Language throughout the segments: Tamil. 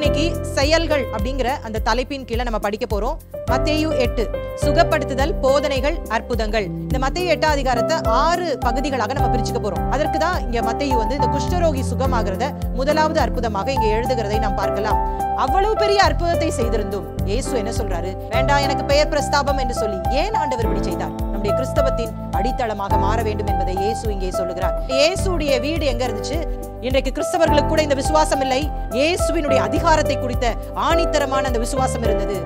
இன்னைக்கு செயல்கள் அப்படிங்கிற அந்த தலைப்பின் கீழே நம்ம படிக்க போறோம். மத்தேயு 8 சுகப்படுத்துதல், போதனைகள், அற்புதங்கள். இந்த மத்தேயு 8 அதிகாரத்தை 6 பகுதிகளாக நம்ம பிரிச்சுக்க போறோம். அதற்கு தான் இங்க மத்தேயு இந்த குஷ்டரோகி சுகமாகிறத முதலாவது அற்புதமாக இங்க எழுதுகிறதை நாம் பார்க்கலாம். அவ்வளவு பெரிய அற்புதத்தை செய்திருந்தும் இயேசு என்ன சொல்றாரு? வேண்டாம் எனக்கு பெயர் பிரஸ்தாபம் என்று சொல்லி ஏன் ஆண்டவர் இப்படி செய்தார்? நம்முடைய கிறிஸ்தவத்தின் அடித்தளமாக மாற வேண்டும் என்பதை இயேசு இங்கே சொல்லுகிறார். இயேசுடைய வீடு எங்க இருந்துச்சு? இன்றைக்கு கிறிஸ்தவர்களுக்கு கூட இந்த விசுவாசம் இல்லை. இயேசுவினுடைய அதிகாரத்தை குறித்த ஆணித்தரமான அந்த விசுவாசம் இருந்தது.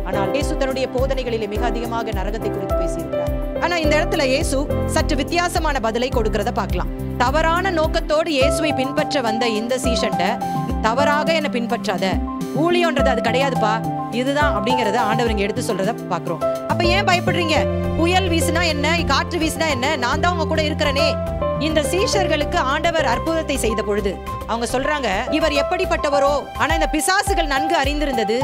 ஆனால் இயேசு தன்னுடைய போதனைகளிலே மிக அதிகமாக நரகத்தை குறித்து பேசியிருக்கிறார். ஆனா இந்த இடத்துல இயேசு சற்று வித்தியாசமான பதிலை கொடுக்கிறத பார்க்கலாம். தவறான நோக்கத்தோடு இயேசுவை பின்பற்ற வந்த இந்த சீஷன்ட தவறாக என்ன பின்பற்றாத, ஊழியன்றது அது கிடையாதுப்பா, இதுதான் அப்படிங்கறத ஆண்டவர் இங்க எடுத்து சொல்றத பாக்குறோம். அப்ப ஏன் பயப்படுறீங்க? புயல் வீசினா என்ன, காற்று வீசினா என்ன, நான் தான் உங்க கூட இருக்கிறனே. இந்த சீஷர்களுக்கு ஆண்டவர் அற்புதத்தை செய்த பொழுது அவங்க சொல்றாங்க, இவர் எப்படிப்பட்டவரோ. ஆனா இந்த பிசாசுகள் நன்கு அறிந்திருந்தது,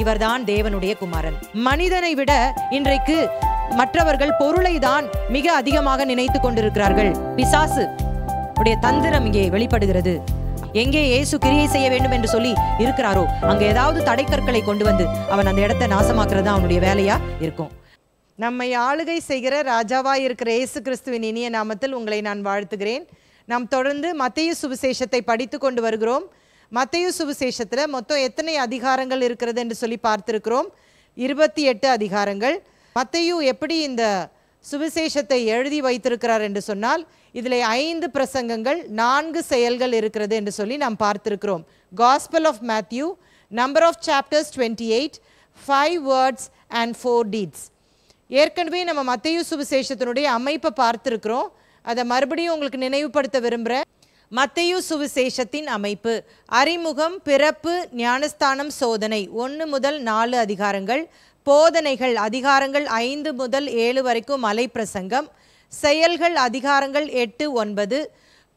இவர்தான் தேவனுடைய குமாரன். மனிதனை விட இன்றைக்கு மற்றவர்கள் பொருளை தான் மிக அதிகமாக நினைத்து கொண்டிருக்கிறார்கள். பிசாசு உடைய தந்திரம் இங்கே வெளிப்படுகிறது. எங்கே இயேசு கிரியை செய்ய வேண்டும் என்று சொல்லி இருக்கிறாரோ அங்க ஏதாவது தடைக்கற்களை கொண்டு வந்து அவன் அந்த இடத்தை நாசமாக்குறது அவனுடைய வேலையா இருக்கும். நம்மை ஆளுகை செய்கிற ராஜாவாய் இருக்கிற இயேசு கிறிஸ்துவின் இனிய நாமத்தில் உங்களை நான் வாழ்த்துகிறேன். நாம் தொடர்ந்து மத்தேயு சுவிசேஷத்தை படித்து கொண்டு வருகிறோம். மத்தேயு சுவிசேஷத்துல மொத்தம் எத்தனை அதிகாரங்கள் இருக்கிறது என்று சொல்லி பார்த்திருக்கிறோம். 28 அதிகாரங்கள். மத்தேயு எப்படி இந்த சுவிசேஷத்தை எழுதி வைத்திருக்கிறார் என்று சொன்னால், இதில் 5 பிரசங்கங்கள், 4 செயல்கள் இருக்கிறது என்று சொல்லி நாம் பார்த்திருக்கிறோம். Gospel of Matthew, number of chapters 28, 5 words and 4 deeds. ஏற்கனவே நம்ம மத்தேயு சுவிசேஷத்தினுடைய அமைப்பை பார்த்திருக்கிறோம். அதை மறுபடியும் உங்களுக்கு நினைவுபடுத்த விரும்புகிறேன். மத்தேயு சுவிசேஷத்தின் அமைப்பு: அறிமுகம், பிறப்பு, ஞானஸ்தானம், சோதனை 1 முதல் 4 அதிகாரங்கள். போதனைகள் அதிகாரங்கள் 5 முதல் 7 வரைக்கும் மலை பிரசங்கம். செயல்கள் அதிகாரங்கள் 8, 9.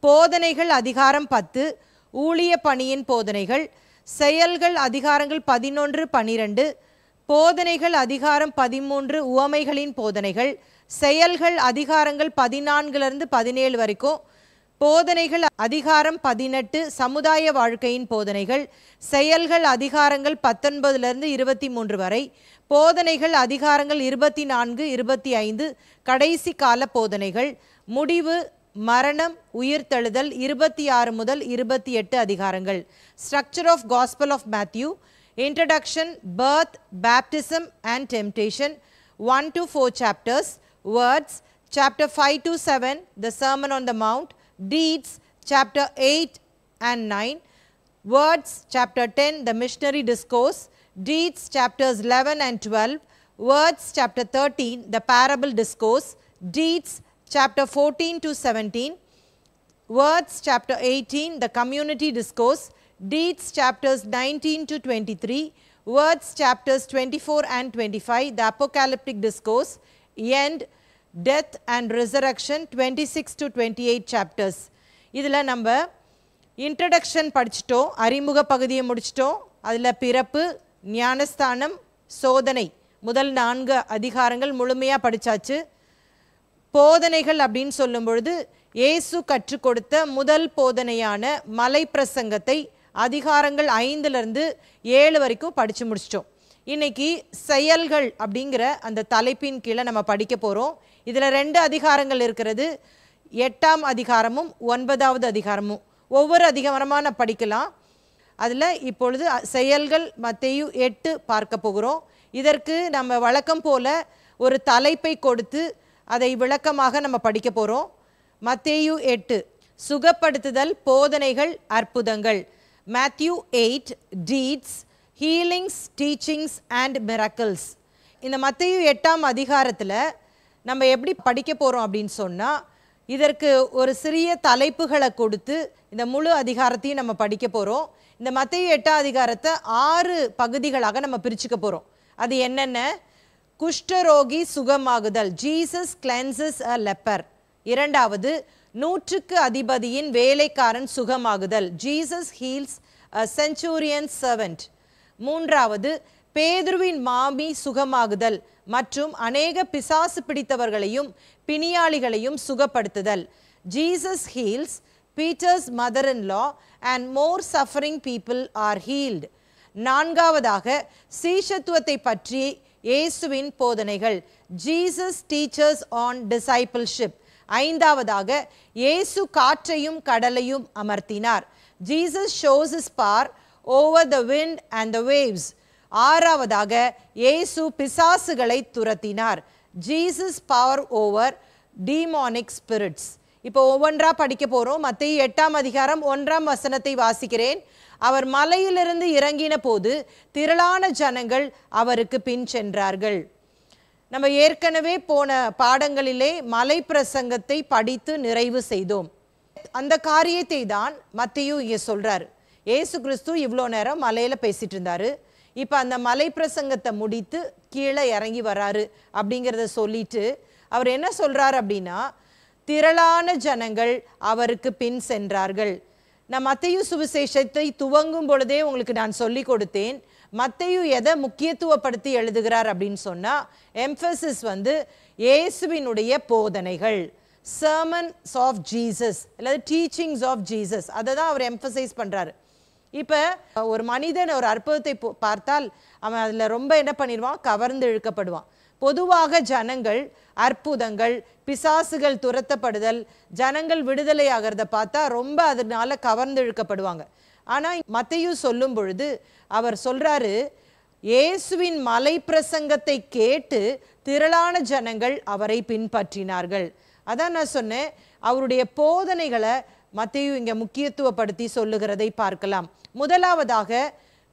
போதனைகள் அதிகாரம் 10 ஊழிய பணியின் போதனைகள். செயல்கள் அதிகாரங்கள் 11, 12. போதனைகள் அதிகாரம் 13 உவமைகளின் போதனைகள். செயல்கள் அதிகாரங்கள் 14 17 வரைக்கும். போதனைகள் அதிகாரம் 18 சமுதாய வாழ்க்கையின் போதனைகள். செயல்கள் அதிகாரங்கள் 19 23 வரை. போதனைகள் அதிகாரங்கள் 24 25 கடைசி கால போதனைகள். முடிவு, மரணம், உயிர்த்தெழுதல் 26 முதல் 28 அதிகாரங்கள். Structure of gospel of Matthew: introduction, birth, baptism and temptation 1 to 4 chapters. Words chapter 5 to 7 the sermon on the mount. Deeds chapter 8 and 9. Words chapter 10 the missionary discourse. Deeds chapters 11 and 12. Words chapter 13 the parable discourse. Deeds chapter 14 to 17. Words chapter 18 the community discourse. Deeds chapters 19 to 23. Words chapters 24 and 25 the apocalyptic discourse. End, death and resurrection 26 to 28 chapters. இதில் நம்ம இன்ட்ரடக்ஷன் படிச்சிட்டோம், அறிமுக பகுதியை முடிச்சிட்டோம். அதில் பிறப்பு, ஞானஸ்தானம், சோதனை முதல் 4 அதிகாரங்கள் முழுமையாக படித்தாச்சு. போதனைகள் அப்படின்னு சொல்லும் பொழுது இயேசு கற்றுக் கொடுத்த முதல் போதனையான மலை பிரசங்கத்தை அதிகாரங்கள் 5 7 வரைக்கும் படித்து முடிச்சிட்டோம். இன்னைக்கு செயல்கள் அப்படிங்கிற அந்த தலைப்பின் கீழே நம்ம படிக்க போகிறோம். இதில் 2 அதிகாரங்கள் இருக்கிறது. 8ஆம் அதிகாரமும் 9வது அதிகாரமும். ஒவ்வொரு அதிகாரமாக நான் படிக்கலாம். அதில் இப்பொழுது செயல்கள் மத்தேயு 8 பார்க்க போகிறோம். இதற்கு நம்ம வழக்கம் போல ஒரு தலைப்பை கொடுத்து அதை விளக்கமாக நம்ம படிக்க போகிறோம். மத்தேயு 8 சுகப்படுத்துதல், போதனைகள், அற்புதங்கள். Matthew 8 deeds, healings, teachings and miracles. இந்த மத்தேயு 8ஆம் அதிகாரத்தில் நம்ம எப்படி படிக்க போகிறோம் அப்படின்னு சொன்னால், இதற்கு ஒரு சிறிய தலைப்புகளை கொடுத்து இந்த முழு அதிகாரத்தையும் நம்ம படிக்க போகிறோம். இந்த மத்தேயு 8ஆம் அதிகாரத்தை 6 பகுதிகளாக நம்ம பிரிச்சுக்க போகிறோம். அது என்னென்ன? குஷ்டரோகி சுகமாகுதல், ஜீசஸ் கிளென்சஸ் அ லெப்பர். 2வது, 100க்கு அதிபதியின் வேலைக்காரன் சுகமாகுதல், Jesus heals a centurion servant. 3வது, பேதுருவின் மாமி சுகமாகுதல் மற்றும் அநேக பிசாசு பிடித்தவர்களையும் பிணியாளிகளையும் சுகப்படுத்துதல், Jesus heals Peter's mother-in-law and more suffering people are healed. நான்காவதாக சீஷத்துவத்தை பற்றி இயேசுவின் போதனைகள், ஜீசஸ் டீச்சர்ஸ் ஆன் டிசைபிள்ஷிப். ஐந்தாவதாக இயேசு காற்றையும் கடலையும் அமர்த்தினார், Jesus shows his power over the wind and the waves. ஆறாவதாக இயேசு பிசாசுகளை துரத்தினார், Jesus power over demonic spirits. இப்போ ஒவ்வொன்றா படிக்க போறோம். மத்தேயு 8ஆம் அதிகாரம் 1ஆம் வசனத்தை வாசிக்கிறேன். அவர் மலையிலிருந்து இறங்கின போது திரளான ஜனங்கள் அவருக்கு பின் சென்றார்கள். நம்ம ஏற்கனவே போன பாடங்களிலே மலை பிரசங்கத்தை படித்து நிறைவு செய்தோம். அந்த காரியத்தை தான் மத்தேயு இங்கே சொல்றாரு. இயேசு கிறிஸ்து இவ்வளோ நேரம் மலையில பேசிட்டு இருந்தாரு. இப்போ அந்த மலை பிரசங்கத்தை முடித்து கீழே இறங்கி வராரு அப்படிங்கிறத சொல்லிட்டு அவர் என்ன சொல்றாரு அப்படின்னா, திரளான ஜனங்கள் அவருக்கு பின் சென்றார்கள். நான் மத்தேயு சுவிசேஷத்தை துவங்கும் பொழுதே உங்களுக்கு நான் சொல்லி கொடுத்தேன். மத்தேயு எதை முக்கியத்துவப்படுத்தி எழுதுகிறார் அப்படின்னு சொன்னா, எம்பசிஸ் வந்து இயேசுவினுடைய போதனைகள், சர்மன்ஸ் ஆஃப் ஜீசஸ் அல்லது டீச்சிங்ஸ் ஆஃப் ஜீசஸ், அதை தான் அவர் எம்பசைஸ் பண்றாரு. இப்போ ஒரு மனிதன் ஒரு அற்புதத்தை பார்த்தால் அவன் அதில் ரொம்ப என்ன பண்ணிடுவான், கவர்ந்து இழுக்கப்படுவான். பொதுவாக ஜனங்கள் அற்புதங்கள், பிசாசுகள் துரத்தப்படுதல், ஜனங்கள் விடுதலை ஆகிறத பார்த்தா ரொம்ப அதனால கவர்ந்து இழுக்கப்படுவாங்க. ஆனால் மத்தேயு சொல்லும் பொழுது அவர் சொல்றாரு, இயேசுவின் மலை பிரசங்கத்தை கேட்டு திரளான ஜனங்கள் அவரை பின்பற்றினார்கள். அதான் நான் சொன்னேன், அவருடைய போதனைகளை மத்தேயு இங்கே முக்கியத்துவப்படுத்தி சொல்லுகிறதை பார்க்கலாம். முதலாவதாக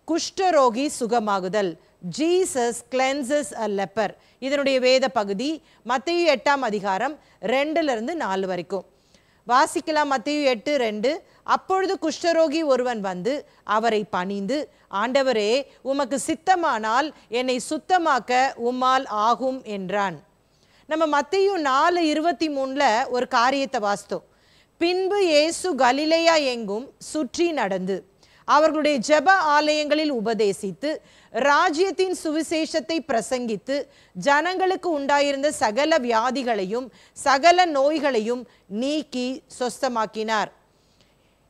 குஷ்டரோகி சுகமாகுதல், ஜீசஸ் கிளென்சஸ் அ லெப்பர். இதனுடைய வேத பகுதி மத்தேயு 8ஆம் அதிகாரம் 2-4 வரைக்கும் வாசிக்கலாம். மத்தேயு 8:2. அப்பொழுது குஷ்டரோகி ஒருவன் வந்து அவரை பணிந்து, ஆண்டவரே, உமக்கு சித்தமானால் என்னை சுத்தமாக்க உம்மால் ஆகும் என்றான். நம்ம மத்தேயு 4:23 ஒரு காரியத்தை வாசித்தோம். பின்பு இயேசு கலிலேயா எங்கும் சுற்றி நடந்து அவர்களுடைய ஜெப ஆலயங்களில் உபதேசித்து ராஜ்யத்தின் சுவிசேஷத்தை பிரசங்கித்து ஜனங்களுக்கு உண்டாயிருந்த சகல வியாதிகளையும் சகல நோய்களையும் நீக்கி சொஸ்தமாக்கினார்.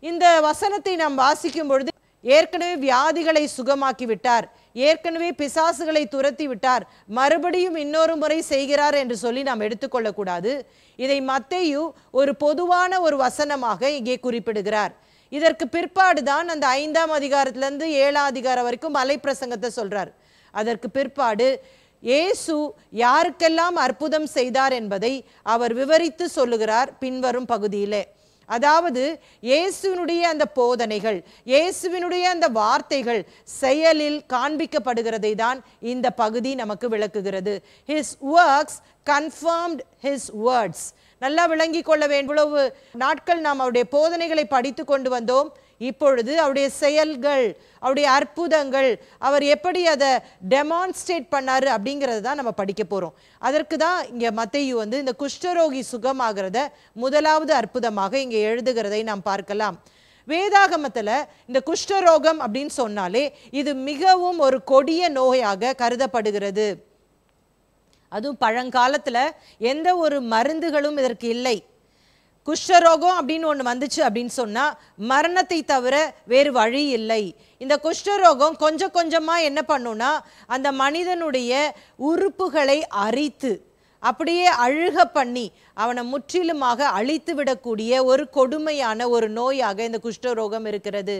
இந்த வசனத்தை நாம் வாசிக்கும் பொழுது ஏற்கனவே வியாதிகளை சுகமாக்கி விட்டார், ஏற்கனவே பிசாசுகளை துரத்தி விட்டார், மறுபடியும் இன்னொரு முறை செய்கிறார் என்று சொல்லி நாம் எடுத்துக்கொள்ளக்கூடாது. இதை மத்தேயு ஒரு பொதுவான ஒரு வசனமாக இங்கே குறிப்பிடுகிறார். இதற்கு பிற்பாடு தான் அந்த 5ஆம் அதிகாரத்திலிருந்து 7ஆம் அதிகாரம் வரைக்கும் மலை பிரசங்கத்தை சொல்றார். அதற்கு பிற்பாடு இயேசு யாருக்கெல்லாம் அற்புதம் செய்தார் என்பதை அவர் விவரித்து சொல்லுகிறார் பின்வரும் பகுதியிலே. அதாவது இயேசுவினுடைய அந்த போதனைகள், இயேசுவினுடைய அந்த வார்த்தைகள் செயலில் காண்பிக்கப்படுகிறதை தான் இந்த பகுதி நமக்கு விளக்குகிறது. His works confirmed his words. நல்லா விளங்கி கொள்ள வேண்டும். இவ்வளவு நாட்கள் நாம் அவருடைய போதனைகளை படித்து கொண்டு வந்தோம். இப்பொழுது அவருடைய செயல்கள், அவருடைய அற்புதங்கள், அவர் எப்படி அதை டெமான்ஸ்ட்ரேட் பண்ணாரு அப்படிங்கிறது தான் நம்ம படிக்க போறோம். அதற்கு தான் இங்க மத்தேயு வந்து இந்த குஷ்டரோகி சுகமாகிறத முதலாவது அற்புதமாக இங்க எழுதுகிறதை நாம் பார்க்கலாம். வேதாகமத்துல இந்த குஷ்டரோகம் அப்படின்னு சொன்னாலே இது மிகவும் ஒரு கொடிய நோயாக கருதப்படுகிறது. அதுவும் பழங்காலத்துல எந்த ஒரு மருந்துகளும் இதற்கு இல்லை. குஷ்டரோகம் அப்படின்னு ஒன்று வந்துச்சு அப்படின்னு சொன்னா மரணத்தை தவிர வேறு வழி இல்லை. இந்த குஷ்டரோகம் கொஞ்சம் கொஞ்சமா என்ன பண்ணும்னா அந்த மனிதனுடைய உறுப்புகளை அரித்து அப்படியே அழுக பண்ணி அவனை முற்றிலுமாக அழித்து விடக்கூடிய ஒரு கொடுமையான ஒரு நோயாக இந்த குஷ்டரோகம் இருக்கிறது.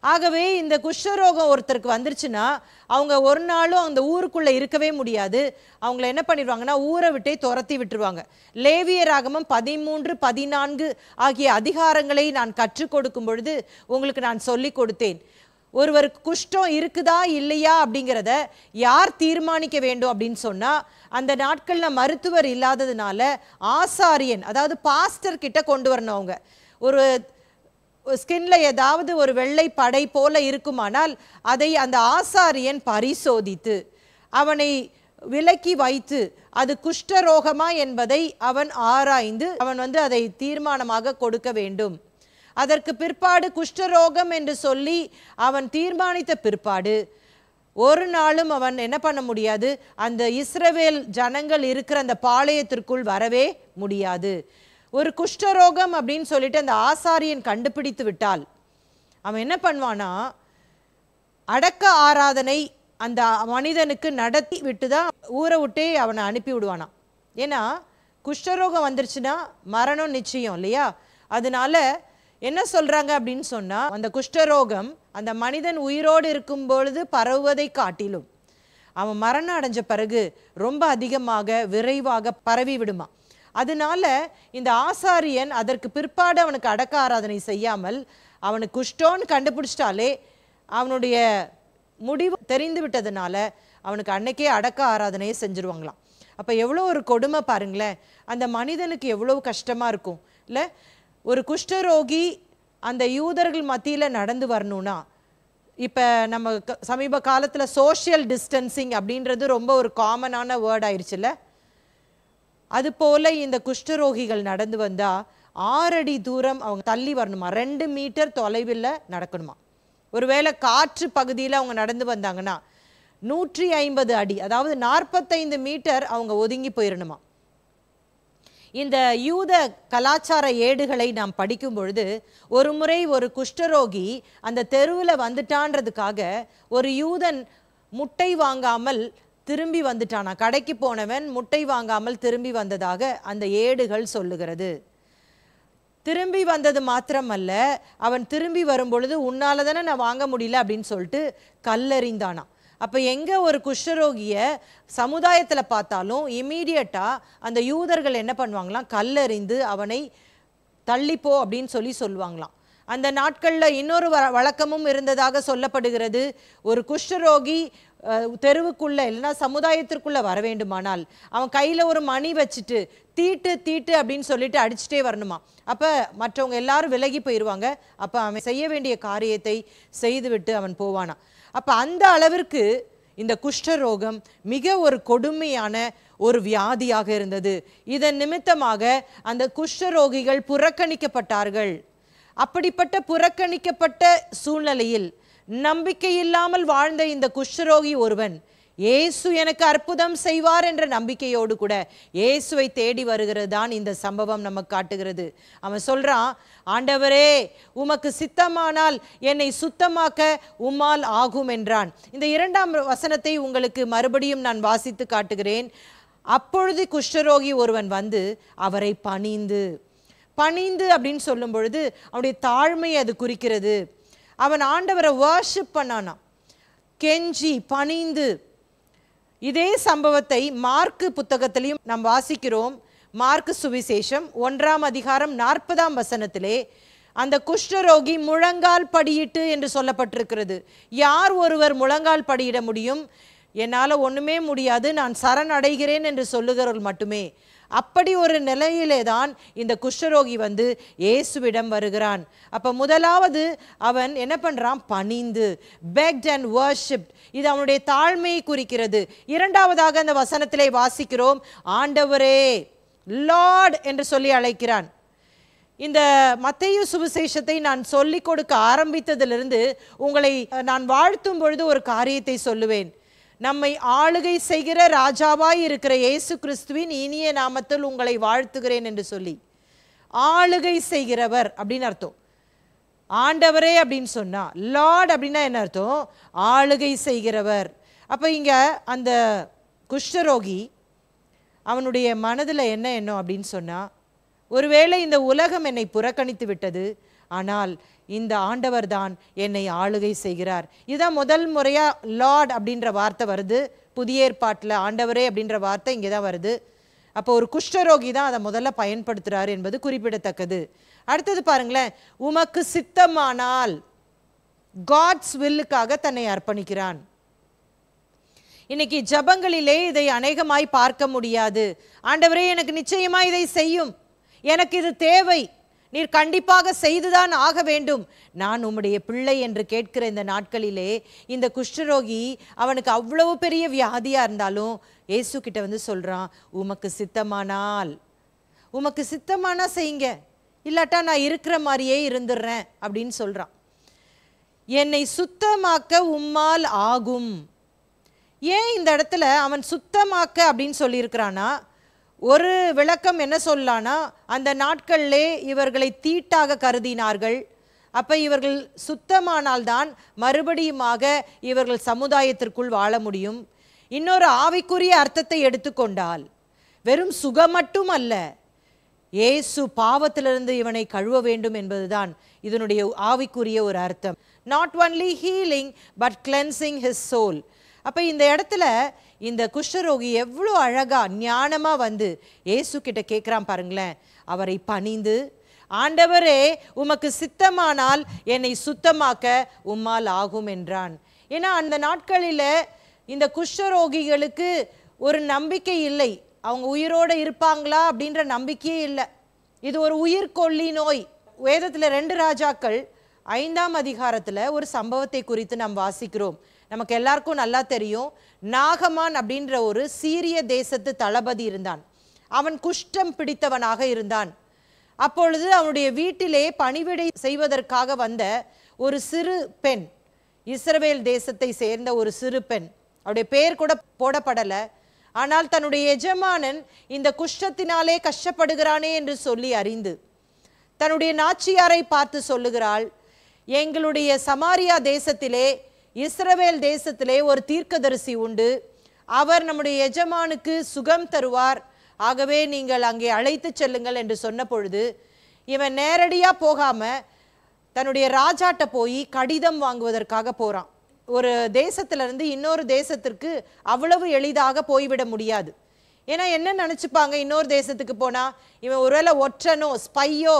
ஆகவே இந்த குஷ்டரோகம் ஒருத்தருக்கு வந்துருச்சுன்னா அவங்க ஒரு நாளும் அந்த ஊருக்குள்ள இருக்கவே முடியாது. அவங்கள என்ன பண்ணிடுவாங்கன்னா ஊரை விட்டே துரத்தி விட்டுருவாங்க. லேவியராகமம் 13, 14 ஆகிய அதிகாரங்களை நான் கற்றுக் கொடுக்கும் பொழுது உங்களுக்கு நான் சொல்லி கொடுத்தேன். ஒருவருக்கு குஷ்டம் இருக்குதா இல்லையா அப்படிங்கிறத யார் தீர்மானிக்க வேண்டும் அப்படின்னு சொன்னா, அந்த நாட்கள்ல மருத்துவர் இல்லாததுனால ஆசாரியன், அதாவது பாஸ்டர் கிட்ட கொண்டு வரணும். அவங்க ஒரு ஸ்கின்ல ஏதாவது ஒரு வெள்ளை படை போல இருக்குமானால் அதை அந்த ஆசாரியன் பரிசோதித்து அவனை விலக்கி வைத்து அது குஷ்டரோகமா என்பதை அவன் ஆராய்ந்து அவன் வந்து அதை தீர்மானமாக கொடுக்க வேண்டும். அதற்கு பிற்பாடு குஷ்டரோகம் என்று சொல்லி அவன் தீர்மானித்த பிற்பாடு ஒரு நாளும் அவன் என்ன பண்ண முடியாது, அந்த இஸ்ரவேல் ஜனங்கள் இருக்கிற அந்த பாளையத்திற்குள் வரவே முடியாது. ஒரு குஷ்டரோகம் அப்படின்னு சொல்லிட்டு அந்த ஆசாரியன் கண்டுபிடித்து விட்டால் அவன் என்ன பண்ணுவானா, அடக்க ஆராதனை அந்த மனிதனுக்கு நடத்தி விட்டு தான் ஊரை விட்டே அவனை அனுப்பி விடுவானாம். ஏன்னா குஷ்டரோகம் வந்துருச்சுன்னா மரணம் நிச்சயம் இல்லையா? அதனால என்ன சொல்றாங்க அப்படின்னு சொன்னா, அந்த குஷ்டரோகம் அந்த மனிதன் உயிரோடு இருக்கும் பொழுது பரவுவதை காட்டிலும் அவன் மரணம் அடைஞ்ச பிறகு ரொம்ப அதிகமாக விரைவாக பரவி விடுமா. அதனால இந்த ஆசாரியன் அதற்கு பிற்பாடு அவனுக்கு அடக்க ஆராதனை செய்யாமல் அவனுக்கு குஷ்டோன்னு கண்டுபிடிச்சிட்டாலே அவனுடைய முடிவு தெரிந்து விட்டதுனால அவனுக்கு அன்னைக்கே அடக்க ஆராதனையை செஞ்சுருவாங்களாம். அப்போ எவ்வளோ ஒரு கொடுமை பாருங்களேன், அந்த மனிதனுக்கு எவ்வளோ கஷ்டமாக இருக்கும் இல்லை? ஒரு குஷ்டரோகி அந்த யூதர்கள் மத்தியில் நடந்து வரணும்னா, இப்போ நம்ம சமீப காலத்தில் சோஷியல் டிஸ்டன்சிங் அப்படின்றது ரொம்ப ஒரு காமனான வேர்ட் ஆயிடுச்சுல்ல. அதுபோல் இந்த குஷ்டரோகிகள் நடந்து வந்தால் 6 அடி தூரம் அவங்க தள்ளி வரணுமா, 2 மீட்டர் தொலைவில் நடக்கணுமா. ஒருவேளை காற்று பகுதியில் அவங்க நடந்து வந்தாங்கன்னா 150 அடி, அதாவது 45 மீட்டர் அவங்க ஒதுங்கி போயிடணுமா. இந்த யூத கலாச்சார ஏடுகளை நாம் படிக்கும் பொழுது ஒரு முறை ஒரு குஷ்டரோகி அந்த தெருவில் வந்துட்டான்றதுக்காக ஒரு யூதன் முட்டை வாங்காமல் திரும்பி வந்துட்டானா. கடைக்கு போனவன் முட்டை வாங்காமல் திரும்பி வந்ததாக அந்த ஏடுகள் சொல்லுகிறது. திரும்பி வந்தது மாத்திரமல்ல, அவன் திரும்பி வரும்பொழுது உன்னால தானே நான் வாங்க முடியல அப்படின்னு சொல்லிட்டு கல்லெறிந்தானா. அப்போ எங்கே ஒரு குஷ்டரோகியை சமுதாயத்தில் பார்த்தாலும் இமீடியட்டாக அந்த யூதர்கள் என்ன பண்ணுவாங்களாம், கல்லெறிந்து அவனை தள்ளிப்போ அப்படின்னு சொல்லுவாங்களாம். அந்த நாட்களில் இன்னொரு வழக்கமும் இருந்ததாக சொல்லப்படுகிறது. ஒரு குஷ்டரோகி தெருவுக்குள்ளே இல்லைன்னா சமுதாயத்திற்குள்ளே வர வேண்டுமானால் அவன் கையில் ஒரு மணி வச்சுட்டு தீட்டு தீட்டு அப்படின்னு சொல்லிட்டு அடிச்சுட்டே வரணுமா. அப்போ மற்றவங்க எல்லாரும் விலகி போயிடுவாங்க. அப்போ அவன் செய்ய வேண்டிய காரியத்தை செய்துவிட்டு அவன் போவானா. அப்போ அந்த அளவிற்கு இந்த குஷ்டரோகம் மிக ஒரு கொடுமையான ஒரு வியாதியாக இருந்தது. இதன் நிமித்தமாக அந்த குஷ்டரோகிகள் புறக்கணிக்கப்பட்டார்கள். அப்படிப்பட்ட புறக்கணிக்கப்பட்ட சூழ்நிலையில் நம்பிக்கை இல்லாமல் வாழ்ந்த இந்த குஷ்டரோகி ஒருவன் இயேசு எனக்கு அற்புதம் செய்வார் என்ற நம்பிக்கையோடு கூட இயேசுவை தேடி வருகிறது தான் இந்த சம்பவம் நமக்கு காட்டுகிறது. அவன் சொல்றான், ஆண்டவரே உமக்கு சித்தமானால் என்னை சுத்தமாக்க உம்மால் ஆகும் என்றான். இந்த 2ஆம் வசனத்தை உங்களுக்கு மறுபடியும் நான் வாசித்து காட்டுகிறேன். அப்பொழுது குஷ்டரோகி ஒருவன் வந்து அவரை பணிந்து அப்படின்னு சொல்லும் பொழுது அவனுடைய தாழ்மை அது குறிக்கிறது. அவன் ஆண்டவரை வர்ஷிப் பண்ணானா, கெஞ்சி பணிந்து. இதே சம்பவத்தை மார்க்கு புத்தகத்திலையும் நாம் வாசிக்கிறோம். மார்க்கு சுவிசேஷம் 1ஆம் அதிகாரம் 40ஆம் வசனத்திலே அந்த குஷ்டரோகி முழங்கால் படியிட்டு என்று சொல்லப்பட்டிருக்கிறது. யார் ஒருவர் முழங்கால் படியிட முடியும்? என்னால் ஒன்றுமே முடியாது, நான் சரணடைகிறேன் என்று சொல்லுகிறவர்கள் மட்டுமே. அப்படி ஒரு நிலையிலே தான் இந்த குஷ்டரோகி வந்து இயேசுவிடம் வருகிறான். அப்போ முதலாவது அவன் என்ன பண்ணுறான்? பணிந்து, begged and worshipped. இது அவனுடைய தாழ்மையை குறிக்கிறது. 2ஆவதாக அந்த வசனத்திலே வாசிக்கிறோம், ஆண்டவரே லார்ட் என்று சொல்லி அழைக்கிறான். இந்த மத்தேயு சுவிசேஷத்தை நான் சொல்லிக் கொடுக்க ஆரம்பித்ததிலிருந்து உங்களை நான் வாழ்த்தும் பொழுது ஒரு காரியத்தை சொல்லுவேன். நம்மை ஆளுகை செய்கிற ராஜாவாய் இருக்கிற இயேசு கிறிஸ்துவின் இனிய நாமத்தில் உங்களை வாழ்த்துகிறேன் என்று சொல்லி, ஆளுகை செய்கிறவர் அப்படின்னு அர்த்தம். ஆண்டவரே அப்படின்னு சொன்னா, லார்ட் அப்படின்னா என்ன அர்த்தம்? ஆளுகை செய்கிறவர். அப்போ இங்க அந்த குஷ்டரோகி அவனுடைய மனதில் என்ன எண்ணம் அப்படின்னு சொன்னா, ஒருவேளை இந்த உலகம் என்னை புறக்கணித்து விட்டது, ஆனால் இந்த ஆண்டவர் தான் என்னை ஆளுகை செய்கிறார். இதுதான் முதல் முறையா லார்ட் அப்படின்ற வார்த்தை வருது புதிய ஏற்பாட்டில். ஆண்டவரே அப்படின்ற வார்த்தை இங்கே தான் வருது. அப்போ ஒரு குஷ்டரோகி தான் அதை முதல்ல பயன்படுத்துறாரு என்பது குறிப்பிடத்தக்கது. அடுத்தது பாருங்களேன், உமக்கு சித்தமானால், காட்ஸ் வில்லுக்காக தன்னை அர்ப்பணிக்கிறான். இன்னைக்கு ஜபங்களிலே இதை அநேகமாய் பார்க்க முடியாது. ஆண்டவரே எனக்கு நிச்சயமா இதை செய்யும், எனக்கு இது தேவை, நீர் கண்டிப்பாக செய்துதான் ஆக வேண்டும், நான் உம்முடைய பிள்ளை என்று கேட்கிற இந்த நாட்களிலே இந்த குஷ்டரோகி அவனுக்கு அவ்வளவு பெரிய வியாதியா இருந்தாலும் இயேசு கிட்ட வந்து சொல்றான், உமக்கு சித்தமானால், உமக்கு சித்தமானா செய்யுங்க, இல்லாட்டா நான் இருக்கிற மாதிரியே இருந்துடுறேன் அப்படின்னு சொல்றான். என்னை சுத்தமாக்க உம்மால் ஆகும். ஏன் இந்த இடத்துல அவன் சுத்தமாக்க அப்படின்னு சொல்லியிருக்கிறானா? ஒரு விளக்கம் என்ன சொல்லலான்னா, அந்த நாட்களிலே இவர்களை தீட்டாக கருதினார்கள். அப்ப இவர்கள் சுத்தமானால்தான் மறுபடியுமாக இவர்கள் சமுதாயத்திற்குள் வாழ முடியும். இன்னொரு ஆவிக்குரிய அர்த்தத்தை எடுத்துக்கொண்டால் வெறும் சுகம் மட்டும் அல்ல, இயேசு பாவத்திலிருந்து இவனை கழுவ வேண்டும் என்பதுதான் இதனுடைய ஆவிக்குரிய ஒரு அர்த்தம். Not only healing but cleansing his soul. அப்ப இந்த இடத்துல இந்த குஷ்டரோகி எவ்வளோ அழகா ஞானமா வந்து இயேசு கிட்ட கேட்குறான் பாருங்களேன். அவரை பணிந்து, ஆண்டவரே உமக்கு சித்தமானால் என்னை சுத்தமாக்க உம்மால் ஆகும் என்றான். ஏன்னா அந்த நாட்களில் இந்த குஷ்டரோகிகளுக்கு ஒரு நம்பிக்கை இல்லை, அவங்க உயிரோடு இருப்பாங்களா அப்படின்ற நம்பிக்கையே இல்லை. இது ஒரு உயிர்கொல்லி நோய். வேதத்தில் 2 ராஜாக்கள் 5ஆம் அதிகாரத்தில் ஒரு சம்பவத்தை குறித்து நாம் வாசிக்கிறோம். நமக்கு எல்லாருக்கும் நல்லா தெரியும், நாகமான் அப்படின்ற ஒரு சீரிய தேசத்து தளபதி இருந்தான். அவன் குஷ்டம் பிடித்தவனாக இருந்தான். அப்பொழுது அவனுடைய வீட்டிலே பணிவிடை செய்வதற்காக வந்த ஒரு சிறு பெண், இஸ்ரவேல் தேசத்தை சேர்ந்த ஒரு சிறு பெண், அவருடைய பெயர் கூட போடப்படலை. ஆனால் தன்னுடைய எஜமானன் இந்த குஷ்டத்தினாலே கஷ்டப்படுகிறானே என்று சொல்லி அறிந்து தன்னுடைய நாச்சியாரை பார்த்து சொல்லுகிறாள், எங்களுடைய சமாரியா தேசத்திலே, இஸ்ரவேல் தேசத்திலே ஒரு தீர்க்கதரிசி உண்டு, அவர் நம்முடைய எஜமானுக்கு சுகம் தருவார், ஆகவே நீங்கள் அங்கே அழைத்து செல்லுங்கள் என்று சொன்ன பொழுது இவன் நேரடியாக போகாம தன்னுடைய ராஜாட்ட போய் கடிதம் வாங்குவதற்காக போறான். ஒரு தேசத்திலிருந்து இன்னொரு தேசத்திற்கு அவ்வளவு எளிதாக போய்விட முடியாது. ஏன்னா என்ன நினச்சிப்பாங்க, இன்னொரு தேசத்துக்கு போனால் இவன் ஒருவேளை ஒற்றனோ ஸ்பையோ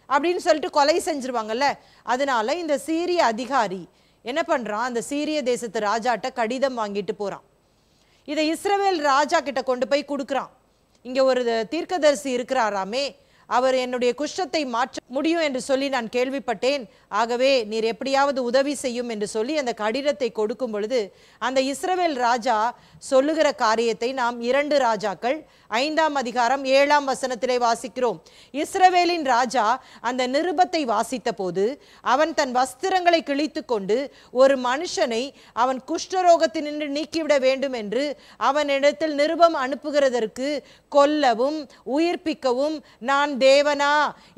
அப்படின்னு சொல்லிட்டு கொலை செஞ்சிருவாங்கல்ல. அதனால இந்த சீரிய அதிகாரி என்ன பண்ணுறான், அந்த சீரிய தேசத்து ராஜாட்ட கடிதம் வாங்கிட்டு போகிறான். இதை இஸ்ரவேல் ராஜா கிட்ட கொண்டு போய் கொடுக்குறான். இங்கே ஒரு தீர்க்கதரிசி இருக்கிறாராமே, அவர் என்னுடைய குஷ்டத்தை மாற்ற முடியும் என்று சொல்லி நான் கேள்விப்பட்டேன், ஆகவே நீர் எப்படியாவது உதவி செய்யும் என்று சொல்லி அந்த கடிதத்தை கொடுக்கும் பொழுது அந்த இஸ்ரவேல் ராஜா சொல்லுகிற காரியத்தை நாம் 2 ராஜாக்கள் 5ஆம் அதிகாரம் 7ஆம் வசனத்திலே வாசிக்கிறோம். இஸ்ரவேலின் ராஜா அந்த நிருபத்தை வாசித்த போது அவன் தன் வஸ்திரங்களை கிழித்து கொண்டு ஒரு மனுஷனை அவன் குஷ்டரோகத்தினின்று நீக்கிவிட வேண்டும் என்று அவனிடத்தில் நிருபம் அனுப்புகிறதற்கு கொல்லவும் உயிர்ப்பிக்கவும் நான் தேவனா,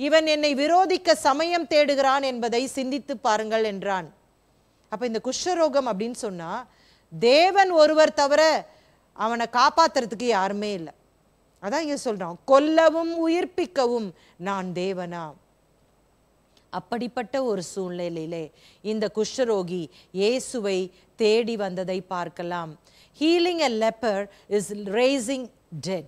இவன் என்னை விரோதிக்க சமயம் தேடுகிறான் என்பதை சிந்தித்து பாருங்கள் என்றான். அப்ப இந்த குஷ்டரோகம் அப்படின்னு சொன்னா தேவன் ஒருவர் தவிர அவனை காப்பாத்துறதுக்கு யாருமே இல்லை. அதான் இங்க சொல்றான், கொல்லவும் உயிர்ப்பிக்கவும் நான் தேவனா. அப்படிப்பட்ட ஒரு சூழ்நிலையிலே இந்த குஷ்டரோகி இயேசுவை தேடி வந்ததை பார்க்கலாம். Healing a leper is raising dead.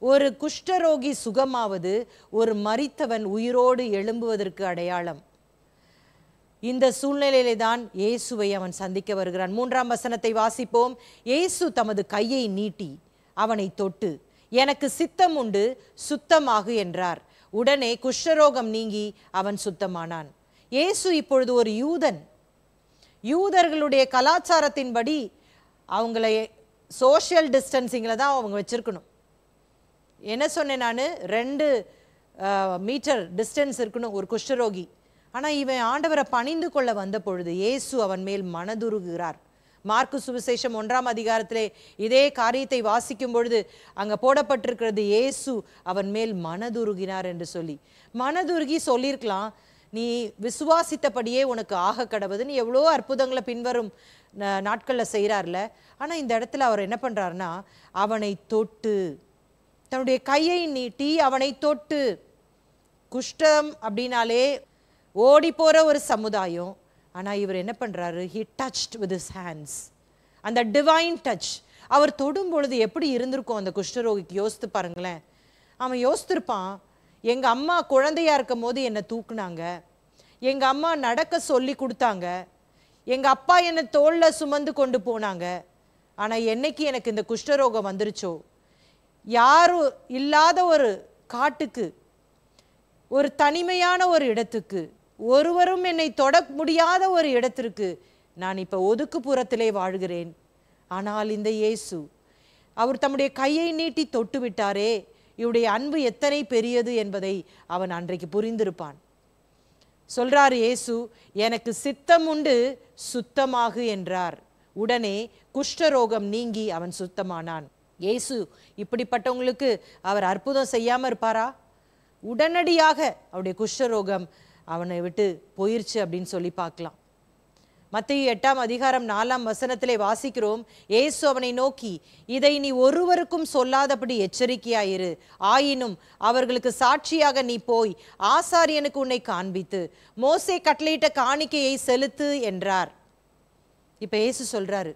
ஒரு குஷ்டரோகி சுகமாவது ஒரு மரித்தவன் உயிரோடு எழும்புவதற்கு அடையாளம். இந்த சூழ்நிலையிலே தான் இயேசுவை அவன் சந்திக்க வருகிறான். 3ஆம் வசனத்தை வாசிப்போம். இயேசு தமது கையை நீட்டி அவனை தொட்டு, எனக்கு சித்தம் உண்டு, சுத்தமாகு என்றார். உடனே குஷ்டரோகம் நீங்கி அவன் சுத்தமானான். இயேசு இப்பொழுது ஒரு யூதன். யூதர்களுடைய கலாச்சாரத்தின்படி அவங்கள சோஷியல் டிஸ்டன்சிங்கில் தான் அவங்க வச்சிருக்கணும். என்ன சொன்னேன் நான், 2 மீட்டர் டிஸ்டன்ஸ் இருக்கணும் ஒரு குஷ்டரோகி. ஆனால் இவன் ஆண்டவரை பணிந்து கொள்ள வந்த பொழுது இயேசு அவன் மேல் மனதுருகிறார். மார்க்கு சுவிசேஷம் 1ஆம் அதிகாரத்திலே இதே காரியத்தை வாசிக்கும் பொழுது அங்கே போடப்பட்டிருக்கிறது, இயேசு அவன் மேல் மனதுருகினார் என்று சொல்லி. மனதுருகி சொல்லியிருக்கலாம், நீ விசுவாசித்தபடியே உனக்கு ஆக கடவுது, நீ எவ்வளோ அற்புதங்களை பின்வரும் நாட்களில் செய்கிறார்ல. ஆனால் இந்த இடத்துல அவர் என்ன பண்ணுறாருன்னா, அவனை தொட்டு, தன்னுடைய கையை நீட்டி அவனை தொட்டு. குஷ்டம் அப்படின்னாலே ஓடி போகிற ஒரு சமுதாயம். ஆனால் இவர் என்ன பண்ணுறாரு, he touched with his hands. அந்த டிவைன் டச் அவர் தொடும் பொழுது எப்படி இருந்திருக்கும் அந்த குஷ்டரோகிக்கு யோசித்து பாருங்களேன். அவன் யோசித்திருப்பான், எங்கள் அம்மா குழந்தையா இருக்கும் போது என்னை தூக்குனாங்க, எங்கள் அம்மா நடக்க சொல்லி கொடுத்தாங்க, எங்கள் அப்பா என்னை தோளில் சுமந்து கொண்டு போனாங்க. ஆனால் என்னைக்கு எனக்கு இந்த குஷ்டரோகம் வந்துருச்சோ, யாரும் இல்லாத ஒரு காட்டுக்கு, ஒரு தனிமையான ஒரு இடத்துக்கு, ஒருவரும் என்னை தொட முடியாத ஒரு இடத்திற்கு நான் இப்போ ஒதுக்குப்புறத்திலே வாழ்கிறேன். ஆனால் இந்த இயேசு அவர் தம்முடைய கையை நீட்டி தொட்டு விட்டாரே, இவருடைய அன்பு எத்தனை பெரியது என்பதை அவன் அன்றைக்கு புரிந்திருப்பான். சொல்றார் இயேசு, எனக்கு சித்தம் உண்டு, சுத்தமாகு என்றார். உடனே குஷ்டரோகம் நீங்கி அவன் சுத்தமானான். இயேசு இப்படிப்பட்டவங்களுக்கு அவர் அற்புதம் செய்யாமல் இருப்பாரா? உடனடியாக அவருடைய குஷ்டரோகம் அவனை விட்டு போயிருச்சு அப்படின்னு சொல்லி பார்க்கலாம். மத்தேயு 8ஆம் அதிகாரம் 4ஆம் வசனத்திலே வாசிக்கிறோம், இயேசு அவனை நோக்கி, இதை நீ ஒருவருக்கும் சொல்லாதபடி எச்சரிக்கையாயிரு, ஆயினும் அவர்களுக்கு சாட்சியாக நீ போய் ஆசாரியனுக்கு உன்னை காண்பித்து மோசே கட்டளையிட்ட காணிக்கையை செலுத்து என்றார். இப்ப இயேசு சொல்றாரு,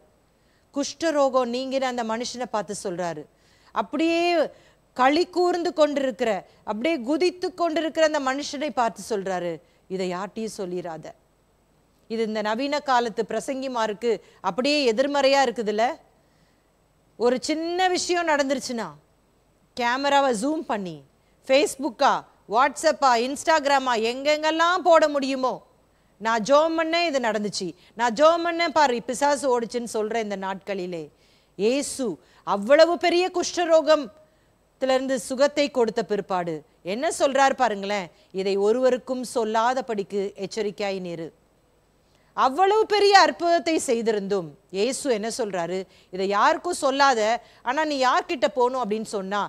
குஷ்டரோகம் நீங்கிற அந்த மனுஷனை பார்த்து சொல்றாரு, அப்படியே களி கூர்ந்து கொண்டிருக்கிற, அப்படியே குதித்து கொண்டிருக்கிற அந்த மனுஷனை பார்த்து சொல்றாரு, இதை யார்ட்டையும் சொல்லிடாத. இது இந்த நவீன காலத்து பிரசங்கிமாருக்கு அப்படியே எதிர்மறையா இருக்குதுல்ல. ஒரு சின்ன விஷயம் நடந்துருச்சுன்னா கேமராவை ஜூம் பண்ணி ஃபேஸ்புக்கா, வாட்ஸ்அப்பா, இன்ஸ்டாகிராமா எங்கெங்கெல்லாம் போட முடியுமோ, நான் ஜோம் பண்ணேன் இது நடந்துச்சு, நான் ஜோம் பண்ணேன் பாரு பிசாசு ஓடிச்சுன்னு சொல்ற இந்த நாட்களிலே இயேசு அவ்வளவு பெரிய குஷ்டரோகத்திலிருந்து சுகத்தை கொடுத்த பிற்பாடு என்ன சொல்றார் பாருங்களேன், இதை ஒருவருக்கும் சொல்லாதபடிக்கு எச்சரிக்கையாய் நிறு. அவ்வளவு பெரிய அற்புதத்தை செய்திருந்தும் இயேசு என்ன சொல்றாரு, இதை யாருக்கும் சொல்லாத, ஆனா நீ யார்கிட்ட போகணும் அப்படின்னு சொன்னா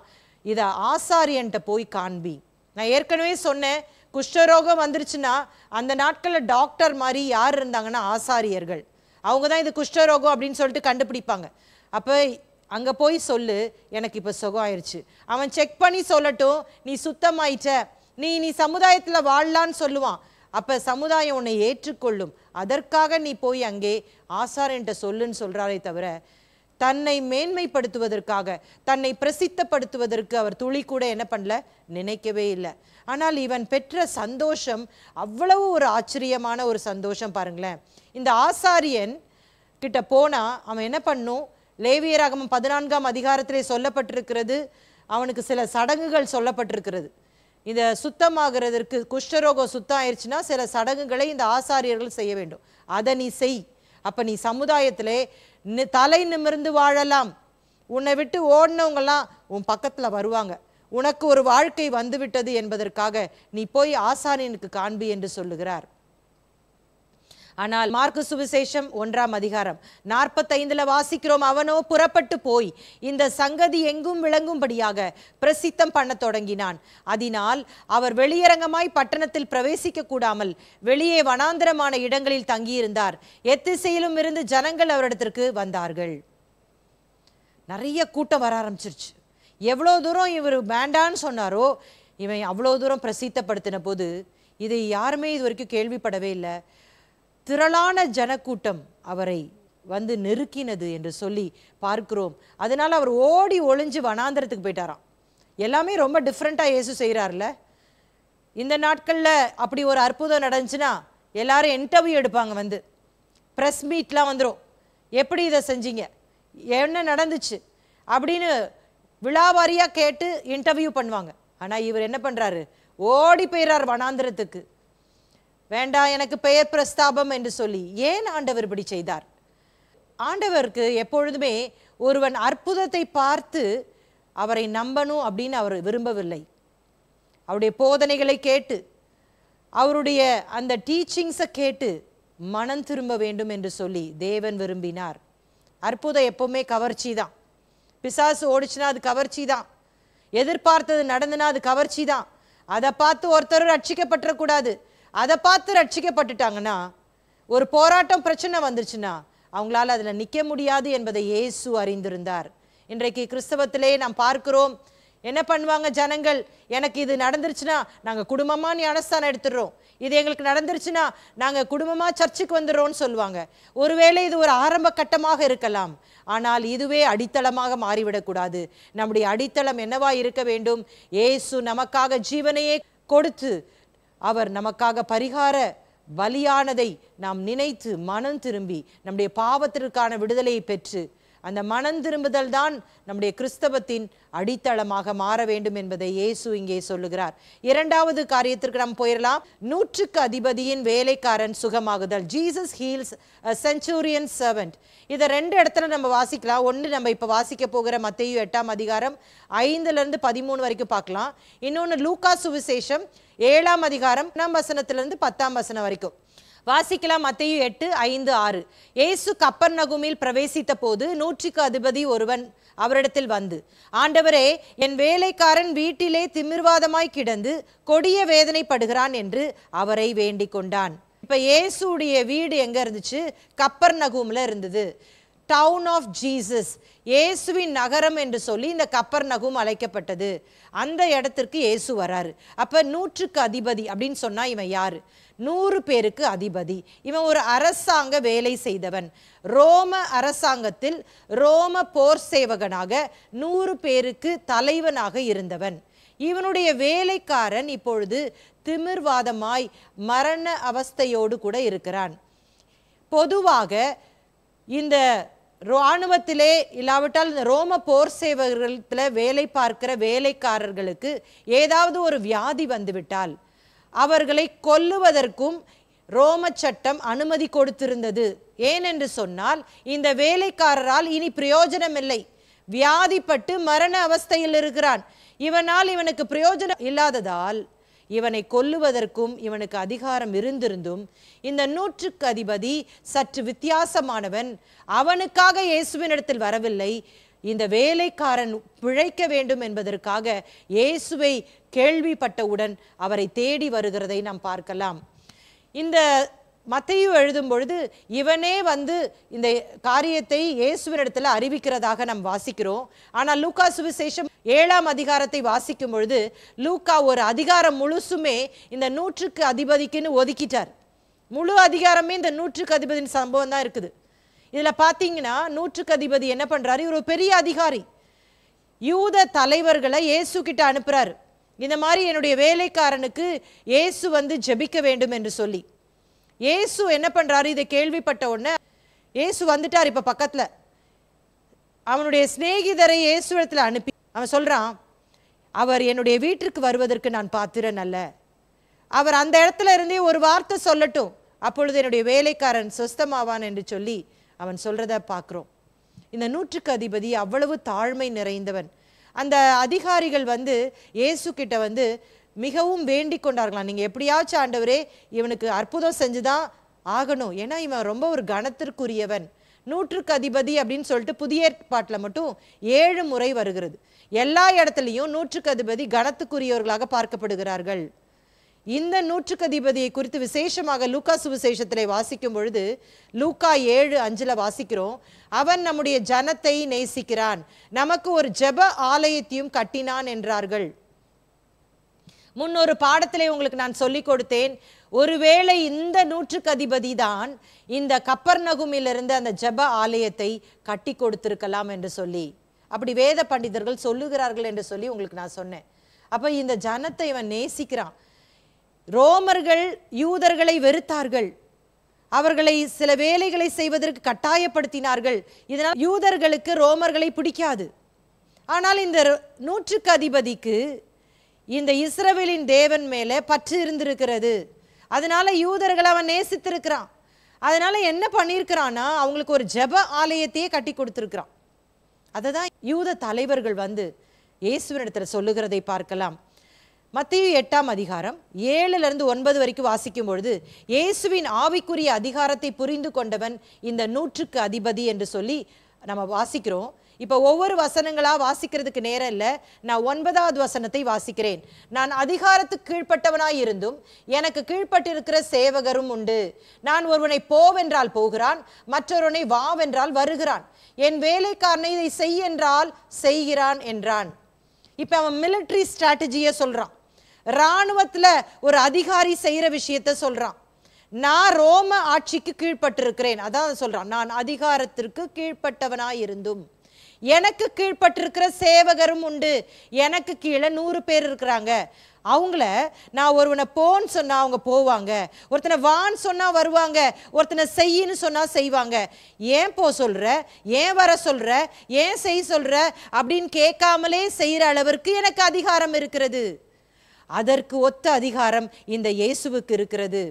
இதை ஆசாரியன்ட்ட போய் காண்பி. நான் ஏற்கனவே சொன்னேன், குஷ்டரோகம் வந்துருச்சுன்னா அந்த நாட்களில் டாக்டர் மாதிரி யார் இருந்தாங்கன்னா ஆசாரியர்கள். அவங்க தான் இது குஷ்டரோகம் அப்படின்னு சொல்லிட்டு கண்டுபிடிப்பாங்க. அப்போ அங்கே போய் சொல்லு, எனக்கு இப்போ சுகம் ஆயிடுச்சு. அவன் செக் பண்ணி சொல்லட்டும், நீ சுத்தமாயிட்ட, நீ சமுதாயத்தில் வாழலான்னு சொல்லுவான். அப்போ சமுதாயம் உன்னை ஏற்றுக்கொள்ளும். அதற்காக நீ போய் அங்கே ஆசாரியன்ட்ட சொல்லுன்னு சொல்கிறாரே தவிர தன்னை மேன்மைப்படுத்துவதற்காக, தன்னை பிரசித்தப்படுத்துவதற்கு அவர் துளி கூட என்ன பண்ணல, நினைக்கவே இல்லை. ஆனால் இவன் பெற்ற சந்தோஷம் அவ்வளவு ஒரு ஆச்சரியமான ஒரு சந்தோஷம் பாருங்களேன். இந்த ஆசாரியன் கிட்ட போனா அவன் என்ன பண்ணும், லேவியராகமம் 14ஆம் அதிகாரத்திலே சொல்லப்பட்டிருக்கிறது, அவனுக்கு சில சடங்குகள் சொல்லப்பட்டிருக்கிறது. இந்த சுத்தமாகிறதற்கு, குஷ்டரோகம் சுத்தம் ஆயிடுச்சுன்னா சில சடங்குகளை இந்த ஆசாரியர்கள் செய்ய வேண்டும். அதை நீ செய். அப்போ நீ சமுதாயத்திலே தலை நிமிர்ந்து வாழலாம். உன்னை விட்டு ஓடினவங்கெல்லாம் உன் பக்கத்தில் வருவாங்க. உனக்கு ஒரு வாழ்க்கை வந்துவிட்டது என்பதற்காக நீ போய் ஆசாரியனுக்கு காண்பி என்று சொல்லுகிறார். ஆனால் மார்க்கு சுவிசேஷம் 1ஆம் அதிகாரம் 45 வாசிக்கிறோம், அவனோ புறப்பட்டு போய் இந்த சங்கதி எங்கும் விளங்கும்படியாக பிரசித்தம் பண்ண தொடங்கினான். அதனால் அவர் வெளியரங்கமாய் பட்டணத்தில் பிரவேசிக்க கூடாமல் வெளியே வனாந்தரமான இடங்களில் தங்கியிருந்தார். எத்திசையிலும் இருந்து ஜனங்கள் அவரிடத்திற்கு வந்தார்கள். நிறைய கூட்டம் வர ஆரம்பிச்சிருச்சு. எவ்வளோ தூரம் இவர் வேண்டான்னு சொன்னாரோ இவன் அவ்வளோ தூரம் பிரசித்தப்படுத்தின போது இதை யாருமே இது வரைக்கும் கேள்விப்படவே இல்லை. திரளான ஜனக்கூட்டம் அவரை வந்து நெருக்கினது என்று சொல்லி பார்க்கிறோம். அதனால அவர் ஓடி ஒளிஞ்சு வனாந்தரத்துக்கு போயிட்டாராம். எல்லாமே ரொம்ப டிஃப்ரெண்ட்டாக இயேசு செய்கிறார்ல. இந்த நாட்களில் அப்படி ஒரு அற்புதம் நடந்துச்சுன்னா எல்லாரும் இன்டர்வியூ எடுப்பாங்க, வந்து ப்ரெஸ் மீட்லாம் வந்துடும், எப்படி இதை செஞ்சீங்க, என்ன நடந்துச்சு அப்படின்னு விழாவாரியாக கேட்டு இன்டர்வியூ பண்ணுவாங்க. ஆனால் இவர் என்ன பண்ணுறாரு, ஓடி போயிடுறார் வனாந்திரத்துக்கு. வேண்டாம் எனக்கு பெயர் பிரஸ்தாபம் என்று சொல்லி. ஏன் ஆண்டவர் இப்படி செய்தார்? ஆண்டவருக்கு எப்பொழுதுமே ஒருவன் அற்புதத்தை பார்த்து அவரை நம்பணும் அப்படின்னு அவர் விரும்பவில்லை. அவருடைய போதனைகளை கேட்டு, அவருடைய அந்த டீச்சிங்ஸை கேட்டு மனம் திரும்ப வேண்டும் என்று சொல்லி தேவன் விரும்பினார். அற்புதம் எப்பவுமே கவர்ச்சி தான். பிசாசு ஓடிச்சுன்னா அது கவர்ச்சி தான். எதிர்பார்த்தது நடந்துனா அது கவர்ச்சி தான். அதை பார்த்து ஒருத்தர் ரட்சிக்கப்பட்டுறக்கூடாது. அதை பார்த்து ரட்சிக்கப்பட்டுட்டாங்கன்னா, ஒரு போராட்டம் பிரச்சனை வந்துருச்சுன்னா அவங்களால அதில் நிற்க முடியாது என்பதை இயேசு அறிந்திருந்தார். இன்றைக்கு கிறிஸ்தவத்திலே நாம் பார்க்கிறோம், என்ன பண்ணுவாங்க ஜனங்கள், எனக்கு இது நடந்துருச்சுன்னா நாங்கள் குடும்பமாக ஞானஸ்தானம் எடுத்துடுறோம், இது எங்களுக்கு நடந்துருச்சுன்னா நாங்கள் குடும்பமாக சர்ச்சுக்கு வந்துடுறோம்னு சொல்லுவாங்க. ஒருவேளை இது ஒரு ஆரம்ப கட்டமாக இருக்கலாம், ஆனால் இதுவே அடித்தளமாக மாறிவிடக்கூடாது. நம்முடைய அடித்தளம் என்னவா இருக்க வேண்டும்? இயேசு நமக்காக ஜீவனையே கொடுத்து அவர் நமக்காக பரிகார பலியானதை நாம் நினைத்து மனம் திரும்பி நம்முடைய பாவத்திற்கான விடுதலையை பெற்று, அந்த மனம் திரும்புதல் தான் நம்முடைய கிறிஸ்தவத்தின் அடித்தளமாக மாற வேண்டும் என்பதை இயேசு இங்கே சொல்லுகிறார். இரண்டாவது காரியத்திற்கு நாம் போயிடலாம். 100க்கு அதிபதியின் வேலைக்காரன் சுகமாகுதல். Jesus heals a centurion servant. இதை 2 இடத்துல நம்ம வாசிக்கலாம். ஒன்று நம்ம இப்போ வாசிக்க போகிற மத்தேயு 8ஆம் அதிகாரம் 5லிருந்து 13 வரைக்கும் பார்க்கலாம். இன்னொன்று லூக்கா சுவிசேஷம் 7ஆம் அதிகாரம் 1ஆம் வசனத்திலிருந்து 10ஆம் வசனம் வரைக்கும் வாசிக்கலாம். மத்தேயு 8, 5, 6. இயேசு கப்பர்நகூமில் பிரவேசித்த போது 100க்கு அதிபதி ஒருவன் அவரிடத்தில் வந்து, ஆண்டவரே, என் வேலைக்காரன் வீட்டிலே திமிர்வாதமாய் கிடந்து கொடிய வேதனைப்படுகிறான் என்று அவரை வேண்டிக் கொண்டான். இப்ப இயேசுடைய வீடு எங்க இருந்துச்சு? கப்பர்நகூம்ல இருந்தது. டவுன் ஆஃப் ஜீசஸ், இயேசுவின் நகரம் என்று சொல்லி இந்த கப்பர்நகூம் அழைக்கப்பட்டது. அந்த இடத்திற்கு இயேசு வராரு. அப்ப 100க்கு அதிபதி அப்படின்னு சொன்னா இவன் யாரு? 100 பேருக்கு அதிபதி. இவன் ஒரு அரசாங்க வேலை செய்தவன். ரோம அரசாங்கத்தில் ரோம போர் சேவகனாக 100 பேருக்கு தலைவனாக இருந்தவன். இவனுடைய வேலைக்காரன் இப்பொழுது திமிர்வாதமாய் மரண அவஸ்தையோடு கூட இருக்கிறான். பொதுவாக இந்த இராணுவத்திலே இல்லாவிட்டால் இந்த ரோம போர் சேவகத்தில் வேலை பார்க்கிற வேலைக்காரர்களுக்கு ஏதாவது ஒரு வியாதி வந்துவிட்டால் அவர்களை கொல்லுவதற்கும் ரோம சட்டம் அனுமதி கொடுத்திருந்தது. ஏனென்று சொன்னால் இந்த வேலைக்காரரால் இனி பிரயோஜனம் இல்லை, வியாதிப்பட்டு மரண அவஸ்தையில் இருக்கிறான். இவனுக்கு பிரயோஜனம் இல்லாததால் இவனை கொல்லுவதற்கும் இவனுக்கு அதிகாரம் இருந்திருந்தும் இந்த 100க்கு அதிபதி சற்று வித்தியாசமானவன். அவனுக்காக இயேசுவினிடத்தில் வரவில்லை, இந்த வேலைக்காரன் பிழைக்க வேண்டும் என்பதற்காக இயேசுவை கேள்விப்பட்டவுடன் அவரை தேடி வருகிறதை நாம் பார்க்கலாம். இந்த மத்தேயு எழுதும் பொழுது இவனே வந்து இந்த காரியத்தை இயேசுவினிடத்தில் அறிவிக்கிறதாக நாம் வாசிக்கிறோம். ஆனால் லூக்கா சுவிசேஷம் 7ஆம் அதிகாரத்தை வாசிக்கும் பொழுது லூக்கா ஒரு அதிகாரம் முழுசுமே இந்த 100க்கு அதிபதிக்குன்னு ஒதுக்கிட்டார். முழு அதிகாரமே இந்த 100க்கு அதிபதியின் சம்பவம் தான் இருக்குது. இதுல பாத்தீங்கன்னா 100க்கு அதிபதி என்ன பண்றாரு? இவர் ஒரு பெரிய அதிகாரி. யூத தலைவர்களை இயேசு கிட்ட அனுப்புறாரு. இந்த மாதிரி என்னுடைய வேலைக்காரனுக்கு இயேசு வந்து ஜெபிக்க வேண்டும் என்று சொல்லி. இயேசு என்ன பண்றாரு? இதை கேள்விப்பட்ட உடனே இயேசு வந்துட்டார். இப்ப பக்கத்துல அவனுடைய சிநேகிதரை இயேசுவிடத்துல அனுப்பி அவன் சொல்றான், அவர் என்னுடைய வீட்டிற்கு வருவதற்கு நான் பாத்திரன் அல்ல, அவர் அந்த இடத்துல இருந்தே ஒரு வார்த்தை சொல்லட்டும், அப்பொழுது என்னுடைய வேலைக்காரன் சொஸ்தமாவான் என்று சொல்லி அவன் சொல்றத பார்க்கிறோம். இந்த 100க்கு அதிபதி அவ்வளவு தாழ்மை நிறைந்தவன். அந்த அதிகாரிகள் வந்து இயேசு கிட்ட வந்து மிகவும் வேண்டிக் கொண்டார்களாம், நீங்க எப்படியாச்சும் ஆண்டவரே இவனுக்கு அற்புதம் செஞ்சுதான் ஆகணும், ஏன்னா இவன் ரொம்ப ஒரு கணத்திற்குரியவன். 100க்கு அதிபதி அப்படின்னு சொல்லிட்டு புதிய ஏற்பாட்டில் மட்டும் 7 முறை வருகிறது. எல்லா இடத்துலையும் 100க்கு அதிபதி கணத்துக்குரியவர்களாக பார்க்கப்படுகிறார்கள். இந்த 100க்கு அதிபதியை குறித்து விசேஷமாக லூக்கா சுவிசேஷத்திலே வாசிக்கும் பொழுது லூக்கா 7:5 வாசிக்கிறோம், அவன் நம்முடைய ஜனத்தை நேசிக்கிறான், நமக்கு ஒரு ஜெப ஆலயத்தையும் கட்டினான் என்றார்கள். முன்னொரு பாடத்திலே உங்களுக்கு நான் சொல்லிக் கொடுத்தேன், ஒருவேளை இந்த 100க்கு அதிபதி தான் இந்த கப்பர்நகூமிலிருந்து அந்த ஜெப ஆலயத்தை கட்டி கொடுத்திருக்கலாம் என்று சொல்லி அப்படி வேத பண்டிதர்கள் சொல்லுகிறார்கள் என்று சொல்லி உங்களுக்கு நான் சொன்னேன். அப்ப இந்த ஜனத்தை இவன் நேசிக்கிறான். ரோமர்கள் யூதர்களை வெறுத்தார்கள், அவர்களை சில வேலைகளை செய்வதற்கு கட்டாயப்படுத்தினார்கள். இதனால் யூதர்களுக்கு ரோமர்களை பிடிக்காது. ஆனால் இந்த 100க்கு அதிபதிக்கு இந்த இஸ்ரவேலின் தேவன் மேலே பற்று இருந்திருக்கிறது. அதனால யூதர்களை அவன் நேசித்திருக்கிறான். அதனால என்ன பண்ணியிருக்கிறான்னா அவங்களுக்கு ஒரு ஜெப ஆலயத்தையே கட்டி கொடுத்திருக்கிறான். அதை தான் யூத தலைவர்கள் வந்து இயேசுவினிடத்தில் சொல்லுகிறதை பார்க்கலாம். மத்தேயு 8ஆம் அதிகாரம் 7லிருந்து 9 வரைக்கும் வாசிக்கும் பொழுது இயேசுவின் ஆவிக்குரிய அதிகாரத்தை புரிந்து கொண்டவன் இந்த 100க்கு அதிபதி என்று சொல்லி நம்ம வாசிக்கிறோம். இப்போ ஒவ்வொரு வசனங்களா வாசிக்கிறதுக்கு நேரம் இல்லை, நான் 9வது வசனத்தை வாசிக்கிறேன். நான் அதிகாரத்துக்கு கீழ்ப்பட்டவனாய் இருந்தும் எனக்கு கீழ்ப்பட்டிருக்கிற சேவகரும் உண்டு. நான் ஒருவனை போவென்றால் போகிறான், மற்றொருவனை வாவென்றால் வருகிறான், என் வேலைக்காரனை இதை செய் என்றால் செய்கிறான் என்றான். இப்போ அவன் மிலிட்டரி ஸ்ட்ராட்டஜியை சொல்றான், இராணுவத்தில் ஒரு அதிகாரி செய்கிற விஷயத்த சொல்றான். நான் ரோம ஆட்சிக்கு கீழ்ப்பட்டிருக்கிறேன், அதான் சொல்றான், நான் அதிகாரத்திற்கு கீழ்ப்பட்டவனாய் இருந்தும் எனக்கு கீழ்ப்பட்டிருக்கிற சேவகரும் உண்டு. எனக்கு கீழே 100 பேர் இருக்கிறாங்க. அவங்கள நான் ஒருவனை போன்னு சொன்னா அவங்க போவாங்க, ஒருத்தனை வான்னு சொன்னா வருவாங்க, ஒருத்தனை செய்யின்னு சொன்னா செய்வாங்க. ஏன் போ சொல்ற, ஏன் வர சொல்ற, ஏன் செய் சொல்ற அப்படின்னு கேட்காமலே செய்யற அளவிற்கு எனக்கு அதிகாரம் இருக்கிறது. அதற்கு ஒத்த அதிகாரம் இந்த இயேசுவுக்கு இருக்கிறது.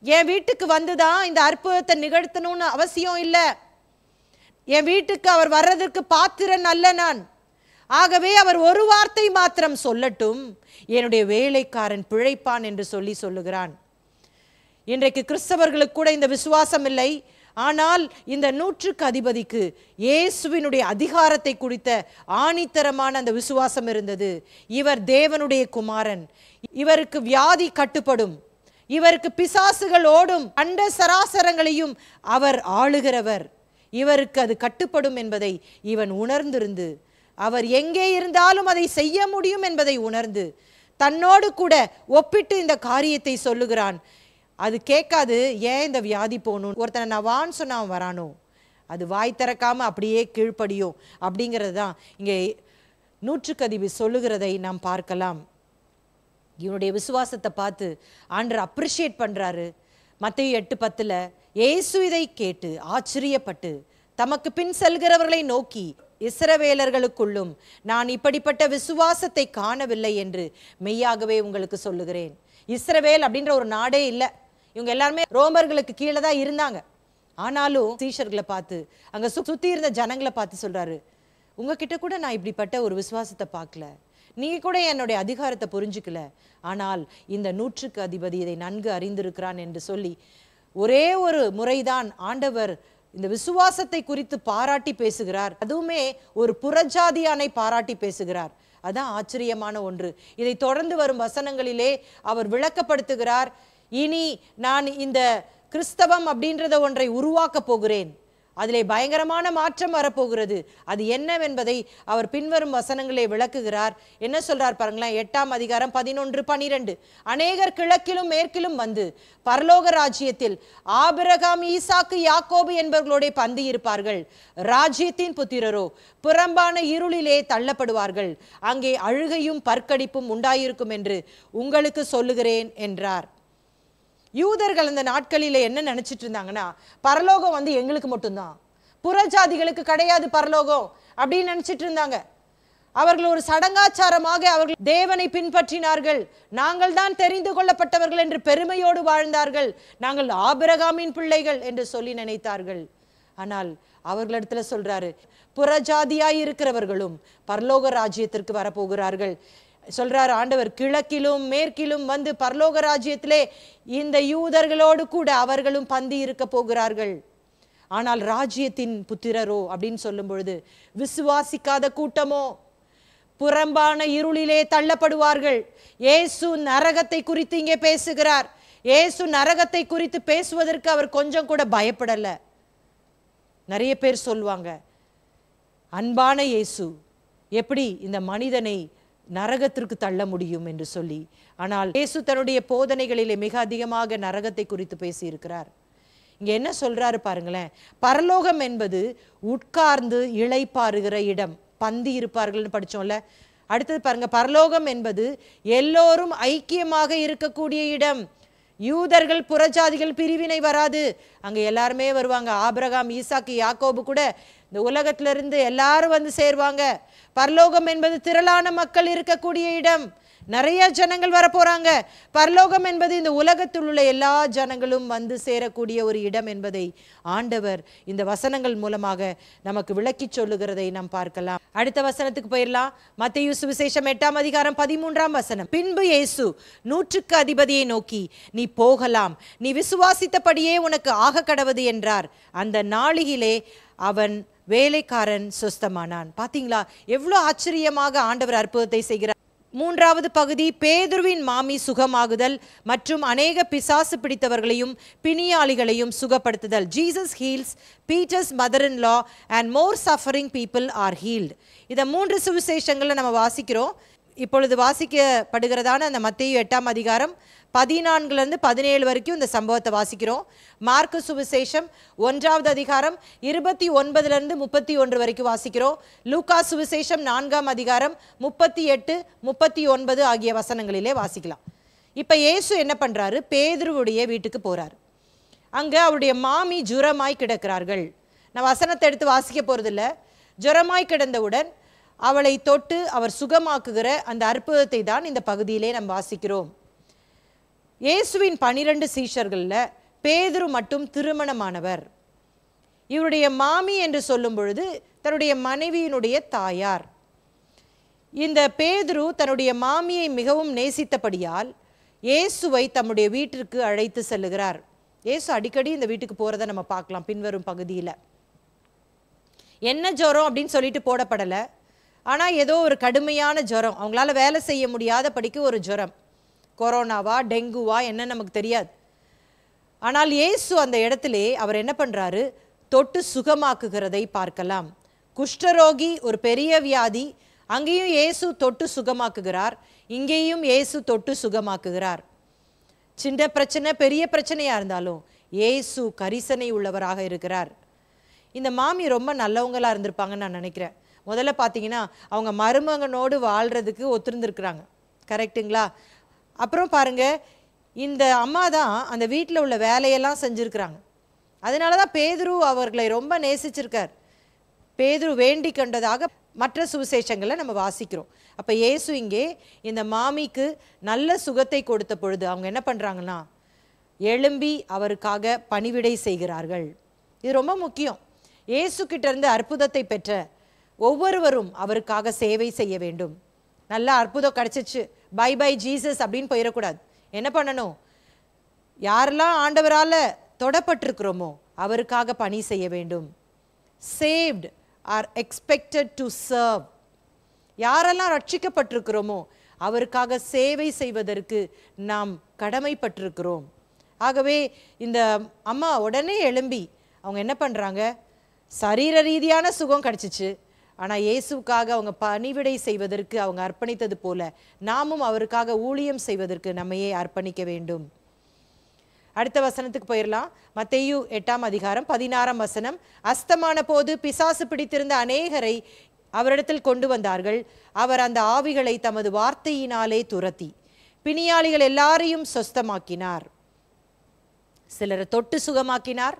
என் வீட்டுக்கு வந்துதான் இந்த அற்புதத்தை நிகழ்த்தணும்னு அவசியம் இல்லை. என் வீட்டுக்கு அவர் வர்றதற்கு பாத்திரன் அல்ல நான். ஆகவே அவர் ஒரு வார்த்தை மாத்திரம் சொல்லட்டும், என்னுடைய வேலைக்காரன் பிழைப்பான் என்று சொல்லுகிறான். இன்றைக்கு கிறிஸ்தவர்களுக்கு கூட இந்த விசுவாசம் இல்லை. ஆனால் இந்த 100க்கு அதிபதிக்கு இயேசுவினுடைய அதிகாரத்தை குறித்த ஆணித்தரமான அந்த விசுவாசம் இருந்தது. இவர் தேவனுடைய குமாரன், இவருக்கு வியாதி கட்டுப்படும், இவருக்கு பிசாசுகள் ஓடும், அண்ட சராசரங்களையும் அவர் ஆளுகிறவர், இவருக்கு அது கட்டுப்படும் என்பதை இவன் உணர்ந்திருந்து, அவர் எங்கே இருந்தாலும் அதை செய்ய முடியும் என்பதை உணர்ந்து தன்னோடு கூட ஒப்பிட்டு இந்த காரியத்தை சொல்லுகிறான். அது கேட்காது, ஏன் இந்த வியாதி போகணும், ஒருத்தனை நான் வான்னு சொன்ன அவன் வரானோ, அது வாய் திறக்காம அப்படியே கீழ்ப்படியும் அப்படிங்கிறது தான் இங்கே 100க்கு அதிபதி சொல்லுகிறதை நாம் பார்க்கலாம். இவனுடைய விசுவாசத்தை பார்த்து ஆண்டவர் அப்ரிஷியேட் பண்றாரு. மத்தேயு 8:10 இயேசு இதை கேட்டு ஆச்சரியப்பட்டு தமக்கு பின் செல்கிறவர்களை நோக்கி, இஸ்ரவேலர்களுக்குள்ளும் நான் இப்படிப்பட்ட விசுவாசத்தை காணவில்லை என்று மெய்யாகவே உங்களுக்கு சொல்லுகிறேன். இஸ்ரவேல் அப்படின்ற ஒரு நாடே இல்லை, இவங்க எல்லாருமே ரோமர்களுக்கு கீழே தான் இருந்தாங்க. ஆனாலும் சீஷர்களை பார்த்து, அங்க சுத்தி இருந்த ஜனங்களை பார்த்து சொல்றாரு, உங்ககிட்ட கூட நான் இப்படிப்பட்ட ஒரு விசுவாசத்தை பார்க்கல, நீங்க கூட என்னுடைய அதிகாரத்தை புரிஞ்சுக்கல, ஆனால் இந்த 100க்கு அதிபதி இதை நன்கு அறிந்திருக்கிறான் என்று சொல்லி ஒரே ஒரு முறைதான் ஆண்டவர் இந்த விசுவாசத்தை குறித்து பாராட்டி பேசுகிறார். அதுவுமே ஒரு புறஜாதியானை பாராட்டி பேசுகிறார். அதான் ஆச்சரியமான ஒன்று. இதை தொடர்ந்து வரும் வசனங்களிலே அவர் விளக்கப்படுத்துகிறார். இனி நான் இந்த கிறிஸ்தவம் அப்படின்றத ஒன்றை உருவாக்க போகிறேன், அதிலே பயங்கரமான மாற்றம் வரப்போகிறது. அது என்னவென்பதை அவர் பின்வரும் வசனங்களே விளக்குகிறார். என்ன சொல்றார் பாருங்களேன், 8ஆம் அதிகாரம் 11-12. அநேகர் கிழக்கிலும் மேற்கிலும் வந்து பரலோக ராஜ்யத்தில் ஆபிரகாம், ஈசாக்கு, யாக்கோபு என்பவர்களோட பந்தி இருப்பார்கள். ராஜ்யத்தின் புத்திரரோ புறம்பான இருளிலே தள்ளப்படுவார்கள். அங்கே அழுகையும் பற்கடிப்பும் உண்டாயிருக்கும் என்று உங்களுக்கு சொல்லுகிறேன் என்றார். யூதர்கள் அந்த நாட்களிலே என்ன நினைச்சிட்டு இருந்தாங்கன்னா, பரலோகம் வந்து எங்களுக்கு மட்டும்தான், புறஜாதிகளுக்கு கிடையாது பரலோகம் அப்படின்னு நினைச்சிட்டு இருந்தாங்க. அவர்கள் ஒரு சடங்காச்சாரமாக அவர்கள் தேவனை பின்பற்றினார்கள். நாங்கள் தான் தெரிந்து கொள்ளப்பட்டவர்கள் என்று பெருமையோடு வாழ்ந்தார்கள். நாங்கள் ஆபிரகாமின் பிள்ளைகள் என்று சொல்லி நினைத்தார்கள். ஆனால் அவர்களிடத்துல சொல்றாரு, புறஜாதியாய் இருக்கிறவர்களும் பரலோக ராஜ்யத்திற்கு வரப்போகிறார்கள். சொல்றார் ஆண்டவர், கிழக்கிலும் மேற்கிலும் வந்து பரலோக ராஜ்யத்திலே இந்த யூதர்களோடு கூட அவர்களும் பந்தி இருக்க போகிறார்கள். ஆனால் ராஜ்யத்தின் புத்திரரோ அப்படின்னு சொல்லும் பொழுது விசுவாசிக்காத கூட்டமோ புறம்பான இருளிலே தள்ளப்படுவார்கள். இயேசு நரகத்தை குறித்து இங்கே பேசுகிறார். இயேசு நரகத்தை குறித்து பேசுவதற்கு அவர் கொஞ்சம் கூட பயப்படல. நிறைய பேர் சொல்லுவாங்க, அன்பான இயேசு எப்படி இந்த மனிதனை நரகத்திற்கு தள்ள முடியும் என்று சொல்லி. ஆனால் இயேசு தன்னுடைய போதனைகளிலே மிக அதிகமாக நரகத்தை குறித்து பேசியிருக்கிறார். இங்க என்ன சொல்றாரு பாருங்களேன், பரலோகம் என்பது உட்கார்ந்து இளைப்பாறுகிற இடம், பந்தி இருப்பார்கள்னு படிச்சோம்ல. அடுத்தது பாருங்க, பரலோகம் என்பது எல்லோரும் ஐக்கியமாக இருக்கக்கூடிய இடம். யூதர்கள் புறஜாதிகள் பிரிவினை வராது, அங்க எல்லாருமே வருவாங்க. ஆபிரகாம், ஈசாக்கு, யாக்கோபு கூட இந்த உலகத்திலிருந்து எல்லாரும் வந்து சேர்வாங்க. பரலோகம் என்பது திரளான மக்கள் இருக்கக்கூடிய இடம், நிறைய ஜனங்கள் வரப்போறாங்க. பரலோகம் என்பது இந்த உலகத்தில் உள்ள எல்லா ஜனங்களும் வந்து சேரக்கூடிய ஒரு இடம் என்பதை ஆண்டவர் இந்த வசனங்கள் மூலமாக நமக்கு விளக்கி சொல்லுகிறதை நாம் பார்க்கலாம். அடுத்த வசனத்துக்கு போயிடலாம். மத்தேயு சுவிசேஷம் 8ஆம் அதிகாரம் 13ஆம் வசனம். பின்பு இயேசு 100க்கு அதிபதியை நோக்கி, நீ போகலாம், நீ விசுவாசித்தபடியே உனக்கு ஆக கடவது என்றார். அந்த நாளிலே அவன் வேலைக்காரன் சொஸ்தமானான். பாத்தீங்களா எவ்வளவு ஆச்சரியமாக ஆண்டவர் அற்புதத்தை செய்கிறார். 3வது பகுதி, பேதுருவின் மாமி சுகமாகுதல் மற்றும் அநேக பிசாசு பிடித்தவர்களையும் பிணியாளிகளையும் சுகப்படுத்துதல். Jesus heals Peter's mother in law and more suffering people are healed. இதை 3 சுவிசேஷங்களை நம்ம வாசிக்கிறோம். இப்பொழுது வாசிக்கப்படுகிறதான அந்த மத்தேயு 8ஆம் அதிகாரம் 14 17 வரைக்கும் இந்த சம்பவத்தை வாசிக்கிறோம். மார்க்கு சுவிசேஷம் 1வது அதிகாரம் 29 31 வரைக்கும் வாசிக்கிறோம். லூக்கா சுவிசேஷம் 4ஆம் அதிகாரம் 38 39 ஆகிய வசனங்களிலே வாசிக்கலாம். இப்ப இயேசு என்ன பண்றாரு, பேதுருவுடைய வீட்டுக்கு போறார். அங்க அவருடைய மாமி ஜுரமாய் கிடக்கிறார்கள். நான் வசனத்தை எடுத்து வாசிக்க போறதில்ல. ஜுரமாய் கிடந்தவுடன் அவளை தொட்டு அவர் சுகமாக்குகிற அந்த அற்புதத்தை தான் இந்த பகுதியிலே நாம் வாசிக்கிறோம். இயேசுவின் 12 சீஷர்கள்ல பேதுரு மட்டும் திருமணமானவர். இவருடைய மாமி என்று சொல்லும் பொழுது தன்னுடைய மனைவியினுடைய தாயார். இந்த பேதுரு தன்னுடைய மாமியை மிகவும் நேசித்தபடியால் இயேசுவை தம்முடைய வீட்டிற்கு அழைத்து செல்லுகிறார். இயேசு அடிக்கடி இந்த வீட்டுக்கு போகிறத நம்ம பார்க்கலாம் பின்வரும் பகுதியில். என்ன ஜுரம் அப்படின்னு சொல்லிட்டு போடப்படலை, ஆனால் ஏதோ ஒரு கடுமையான ஜுரம், அவங்களால வேலை செய்ய முடியாத படிக்கு ஒரு ஜுரம், கொரோனாவா டெங்குவா என்ன நமக்கு தெரியாது. ஆனால் இயேசு அந்த இடத்துல அவர் என்ன பண்ணுறாரு, தொட்டு சுகமாக்குகிறதை பார்க்கலாம். குஷ்டரோகி ஒரு பெரிய வியாதி, அங்கேயும் இயேசு தொட்டு சுகமாக்குகிறார், இங்கேயும் இயேசு தொட்டு சுகமாக்குகிறார். சின்ன பிரச்சனை பெரிய பிரச்சனையாக இருந்தாலும் இயேசு கரிசனை உள்ளவராக இருக்கிறார். இந்த மாமி ரொம்ப நல்லவங்களாக இருந்திருப்பாங்கன்னு நான் நினைக்கிறேன். முதல்ல பார்த்தீங்கன்னா அவங்க மருமகனோடு வாழ்கிறதுக்கு ஒத்துருந்துருக்குறாங்க, கரெக்டுங்களா? அப்புறம் பாருங்கள், இந்த அம்மா தான் அந்த வீட்டில் உள்ள வேலையெல்லாம் செஞ்சுருக்கிறாங்க. அதனால தான் பேதுரு அவர்களை ரொம்ப நேசிச்சிருக்கார். பேதுரு வேண்டி கண்டதாக மற்ற சுவிசேஷங்களை நம்ம வாசிக்கிறோம். அப்போ இயேசு இங்கே இந்த மாமிக்கு நல்ல சுகத்தை கொடுத்த பொழுது அவங்க என்ன பண்ணுறாங்கன்னா, எழும்பி அவருக்காக பணிவிடை செய்கிறார்கள். இது ரொம்ப முக்கியம். இயேசு கிட்ட இருந்து அற்புதத்தை பெற்ற ஒவ்வொருவரும் அவருக்காக சேவை செய்ய வேண்டும். நல்ல அற்புதம் கிடச்சிச்சு, பை பை ஜீசஸ் அப்படின்னு போயிடக்கூடாது. என்ன பண்ணணும், யாரெல்லாம் ஆண்டவரால் தொடப்பட்டிருக்கிறோமோ அவருக்காக பணி செய்ய வேண்டும். saved are expected to serve. யாரெல்லாம் ரட்சிக்கப்பட்டிருக்கிறோமோ அவருக்காக சேவை செய்வதற்கு நாம் கடமைப்பட்டிருக்கிறோம். ஆகவே இந்த அம்மா உடனே எழும்பி அவங்க என்ன பண்ணுறாங்க, சரீர ரீதியான சுகம் கிடச்சிச்சு, ஆனால் இயேசுக்காக அவங்க பணிவிடை செய்வதற்கு அவங்க அர்ப்பணித்தது போல நாமும் அவருக்காக ஊழியம் செய்வதற்கு நம்மையே அர்ப்பணிக்க வேண்டும். அடுத்த வசனத்துக்கு போயிடலாம். மத்தேயு 8ஆம் அதிகாரம் 16ஆம் வசனம். அஸ்தமான போது பிசாசு பிடித்திருந்த அநேகரை அவரிடத்தில் கொண்டு வந்தார்கள். அவர் அந்த ஆவிகளை தமது வார்த்தையினாலே துரத்தி பிணியாளிகள் எல்லாரையும் சொஸ்தமாக்கினார். சிலரை தொட்டு சுகமாக்கினார்,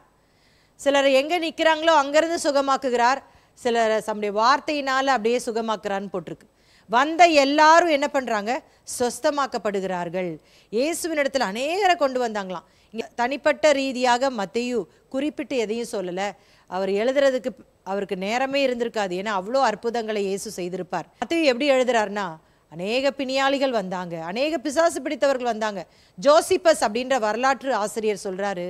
சிலரை எங்கே நிற்கிறாங்களோ அங்கேருந்து சுகமாக்குகிறார், சிலரை தம்முடைய வார்த்தையினால் அப்படியே சுகமாக்குறான்னு போட்டிருக்கு. வந்த எல்லாரும் என்ன பண்ணுறாங்க, சொஸ்தமாக்கப்படுகிறார்கள். இயேசுவின் இடத்துல அநேகரை கொண்டு வந்தாங்களாம். இங்கே தனிப்பட்ட ரீதியாக மத்தேயு குறிப்பிட்டு எதையும் சொல்லலை. அவர் எழுதுறதுக்கு அவருக்கு நேரமே இருந்திருக்காது, ஏன்னா அவ்வளோ அற்புதங்களை இயேசு செய்திருப்பார். மத்தேயு எப்படி எழுதுறாருன்னா, அநேக பிணியாளிகள் வந்தாங்க, அநேக பிசாசு பிடித்தவர்கள் வந்தாங்க. ஜோசிபஸ் அப்படின்ற வரலாற்று ஆசிரியர் சொல்கிறாரு,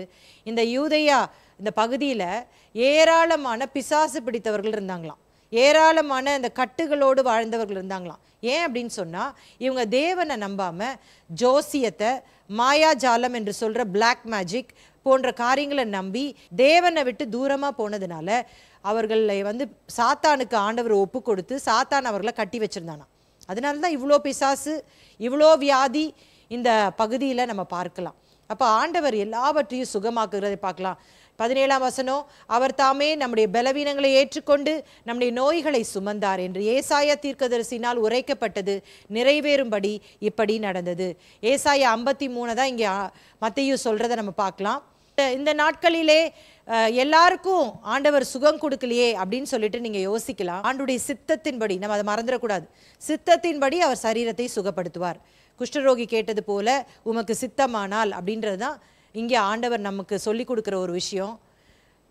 இந்த யூதேயா இந்த பகுதியில் ஏராளமான பிசாசு பிடித்தவர்கள் இருந்தாங்களாம், ஏராளமான இந்த கட்டுகளோடு வாழ்ந்தவர்கள் இருந்தாங்களாம். ஏன் அப்படின்னு சொன்னால், இவங்க தேவனை நம்பாமல் ஜோசியத்தை, மாயாஜாலம் என்று சொல்கிற பிளாக் மேஜிக் போன்ற காரியங்களை நம்பி தேவனை விட்டு தூரமாக போனதுனால அவர்களை சாத்தானுக்கு ஆண்டவர் ஒப்பு கொடுத்து சாத்தான் அவர்களை கட்டி வச்சுருந்தானா. அதனால தான் இவ்வளோ பிசாசு, இவ்வளோ வியாதி இந்த பகுதியில் நம்ம பார்க்கலாம். அப்போ ஆண்டவர் எல்லாவற்றையும் சுகமாக்குகிறதை பார்க்கலாம். 17ஆம் வசனம், அவர் தாமே நம்முடைய பலவீனங்களை ஏற்றுக்கொண்டு நம்முடைய நோய்களை சுமந்தார் என்று ஏசாயா தீர்க்கதரிசினால் உரைக்கப்பட்டது நிறைவேறும்படி இப்படி நடந்தது. ஏசாயா 53 தான் இங்கே மத்தேயு சொல்கிறத நம்ம பார்க்கலாம். இந்த நாட்களிலே எல்லாருக்கும் ஆண்டவர் சுகம் கொடுக்கலையே அப்படின்னு சொல்லிட்டு நீங்கள் யோசிக்கலாம். ஆண்டுடைய சித்தத்தின்படி, நம்ம அதை மறந்துடக்கூடாது, சித்தத்தின்படி அவர் சரீரத்தை சுகப்படுத்துவார். குஷ்டரோகி கேட்டது போல உமக்கு சித்தமானால் அப்படின்றது தான் இங்கே ஆண்டவர் நமக்கு சொல்லி கொடுக்குற ஒரு விஷயம்.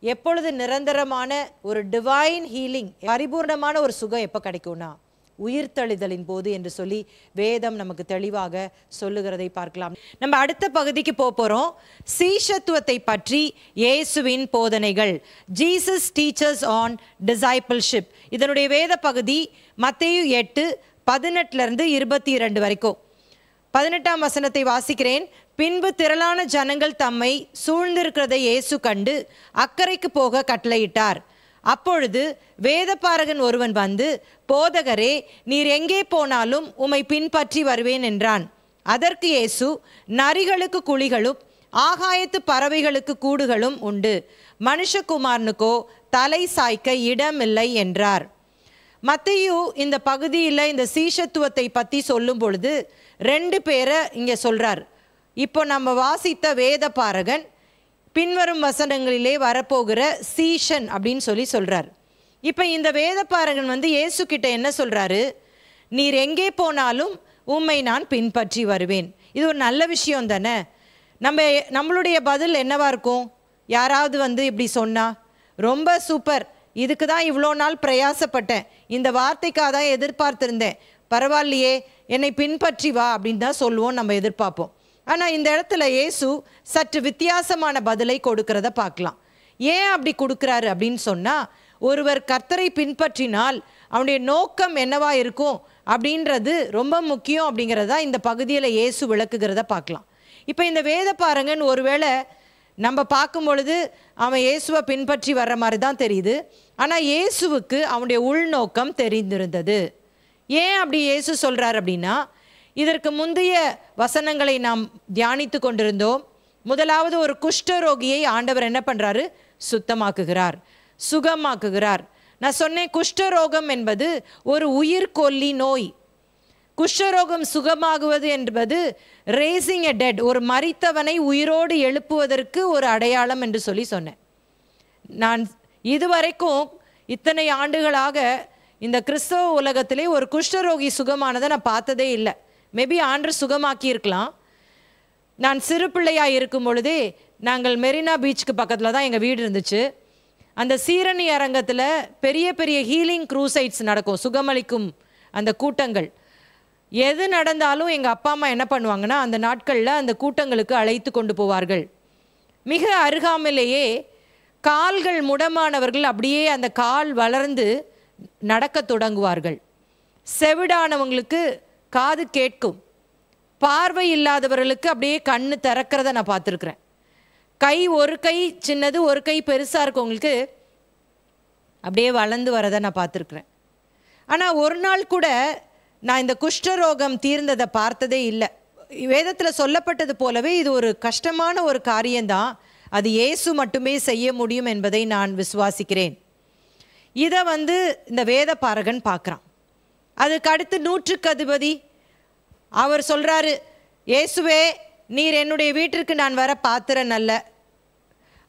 எப்பொழுது நிரந்தரமான ஒரு டிவைன் ஹீலிங், பரிபூர்ணமான ஒரு சுகம் எப்போ கிடைக்கும்னா உயிர்த்தெழுதலின் போது என்று சொல்லி வேதம் நமக்கு தெளிவாக சொல்லுகிறதை பார்க்கலாம். நம்ம அடுத்த பகுதிக்கு போகிறோம். சீஷத்துவத்தை பற்றி இயேசுவின் போதனைகள், ஜீசஸ் டீச்சர்ஸ் ஆன் டிசைபிள்ஷிப். இதனுடைய வேத பகுதி மத்தேயு 8:18 22 வரைக்கும். 18ஆம் வசனத்தை வாசிக்கிறேன். பின்பு திரளான ஜனங்கள் தம்மை சூழ்ந்திருக்கிறதை இயேசு கண்டு அக்கறைக்கு போக கட்டளையிட்டார். அப்பொழுது வேதபாரகன் ஒருவன் வந்து, போதகரே, நீர் எங்கே போனாலும் உம்மை பின்பற்றி வருவேன் என்றான். அதற்கு இயேசு, நரிகளுக்கு குழிகளும் ஆகாயத்து பறவைகளுக்கு கூடுகளும் உண்டு, மனுஷகுமாரனுக்கோ தலை சாய்க்க இடமில்லை என்றார். மத்தேயு இந்த பகுதியில் இந்த சீஷத்துவத்தை பற்றி சொல்லும் பொழுது 2 பேரை இங்கே சொல்கிறார். இப்போ நம்ம வாசித்த வேதபாரகன், பின்வரும் வசனங்களிலே வரப்போகிற சீஷன் அப்படின்னு சொல்லி சொல்கிறார். இப்போ இந்த வேதபாரகன் இயேசு கிட்ட என்ன சொல்கிறாரு, நீர் எங்கே போனாலும் உம்மை நான் பின்பற்றி வருவேன். இது ஒரு நல்ல விஷயம் தானே. நம்மளுடைய பதில் என்னவா இருக்கும்? யாராவது இப்படி சொன்னா, ரொம்ப சூப்பர், இதுக்கு தான் இவ்வளோ நாள் பிரயாசப்பட்டேன், இந்த வார்த்தைக்காக தான் எதிர்பார்த்துருந்தேன், பரவாயில்லையே, என்னை பின்பற்றி வா அப்படின்னு தான் சொல்லுவோம், நம்ம எதிர்பார்ப்போம். ஆனால் இந்த இடத்துல இயேசு சற்று வித்தியாசமான பதிலை கொடுக்கிறத பார்க்கலாம். ஏன் அப்படி கொடுக்குறாரு அப்படின்னு சொன்னால், ஒருவர் கர்த்தரை பின்பற்றினால் அவனுடைய நோக்கம் என்னவா இருக்கும் அப்படின்றது ரொம்ப முக்கியம் அப்படிங்கிறதா இந்த பகுதியில் இயேசு விளக்குகிறத பார்க்கலாம். இப்போ இந்த வேத பாரங்கன் ஒருவேளை நம்ம பார்க்கும் பொழுது அவன் இயேசுவை பின்பற்றி வர்ற மாதிரி தான் தெரியுது. ஆனால் இயேசுவுக்கு அவனுடைய உள்நோக்கம் தெரிந்திருந்தது. ஏன் அப்படி இயேசு சொல்கிறார் அப்படின்னா, இதற்கு முந்தைய வசனங்களை நாம் தியானித்து கொண்டிருந்தோம். முதலாவது ஒரு குஷ்டரோகியை ஆண்டவர் என்ன பண்ணுறாரு? சுத்தமாக்குகிறார், சுகமாக்குகிறார். நான் சொன்னேன், குஷ்டரோகம் என்பது ஒரு உயிர்கொல்லி நோய். குஷ்டரோகம் சுகமாகுவது என்பது ரேசிங் எ டெட், ஒரு மரித்தவனை உயிரோடு எழுப்புவதற்கு ஒரு அடையாளம் என்று சொல்லி சொன்னேன். நான் இதுவரைக்கும் இத்தனை ஆண்டுகளாக இந்த கிறிஸ்தவ உலகத்திலே ஒரு குஷ்டரோகி சுகமானதை நான் பார்த்ததே இல்லை. மேபி ஆண்டவர் சுகமாக்கி இருக்கலாம். நான் சிறு பிள்ளையாக இருக்கும் பொழுதே நாங்கள் மெரினா பீச்சுக்கு பக்கத்தில் தான் எங்கள் வீடு இருந்துச்சு. அந்த சீரணி அரங்கத்தில் பெரிய பெரிய ஹீலிங் க்ரூசைட்ஸ் நடக்கும், சுகமளிக்கும் அந்த கூட்டங்கள். எது நடந்தாலும் எங்கள் அப்பா அம்மா என்ன பண்ணுவாங்கன்னா, அந்த நாட்களில் அந்த கூட்டங்களுக்கு அழைத்து கொண்டு போவார்கள். மிக அருகாமையிலேயே கால்கள் முடமானவர்கள் அப்படியே அந்த கால் வளர்ந்து நடக்க தொடங்குவார்கள். செவிடானவங்களுக்கு காது கேட்கும், பார்வை இல்லாதவர்களுக்கு அப்படியே கண்ணு திறக்கிறத நான் பார்த்துருக்குறேன். கை ஒரு கை சின்னது ஒரு கை பெருசாக இருக்கவங்களுக்கு அப்படியே வளர்ந்து வரதை நான் பார்த்துருக்குறேன். ஆனால் ஒரு நாள் கூட நான் இந்த குஷ்டரோகம் தீர்ந்ததை பார்த்ததே இல்லை. வேதத்தில் சொல்லப்பட்டது போலவே இது ஒரு கஷ்டமான ஒரு காரியம்தான். அது இயேசு மட்டுமே செய்ய முடியும் என்பதை நான் விசுவாசிக்கிறேன். இதை இந்த வேத பாரகன் பார்க்குறான். அதுக்கு அடுத்து நூற்றுக்கு அதிபதி அவர் சொல்கிறாரு, இயேசுவே, நீர் என்னுடைய வீட்டிற்கு நான் வர பாத்திரன் அல்ல.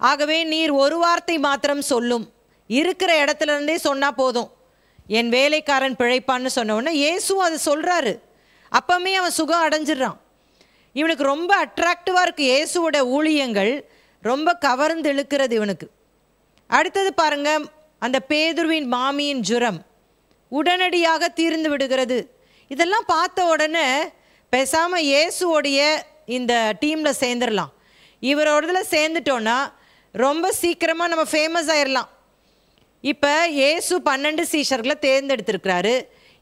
ஆகவே நீர் ஒரு வார்த்தை மாத்திரம் சொல்லும், இருக்கிற இடத்துல இருந்தே சொன்னால் போதும், என் வேலைக்காரன் பிழைப்பான்னு சொன்னவொன்னே இயேசுவும் அது சொல்கிறாரு. அப்பவுமே அவன் சுகம் அடைஞ்சிடறான். இவனுக்கு ரொம்ப அட்ராக்டிவாக இருக்குது. இயேசுவோட ஊழியங்கள் ரொம்ப கவர்ந்து இழுக்கிறது இவனுக்கு. அடுத்தது பாருங்க, அந்த பேதுருவின் மாமியின் ஜுரம் உடனடியாக தீர்ந்து விடுகிறது. இதெல்லாம் பார்த்த உடனே பேசாமல் இயேசுவோடைய இந்த டீமில் சேர்ந்துடலாம். இவரோடதுல சேர்ந்துட்டோன்னா ரொம்ப சீக்கிரமாக நம்ம ஃபேமஸ் ஆயிடலாம். இப்போ இயேசு 12 சீஷர்களை தேர்ந்தெடுத்திருக்கிறாரு.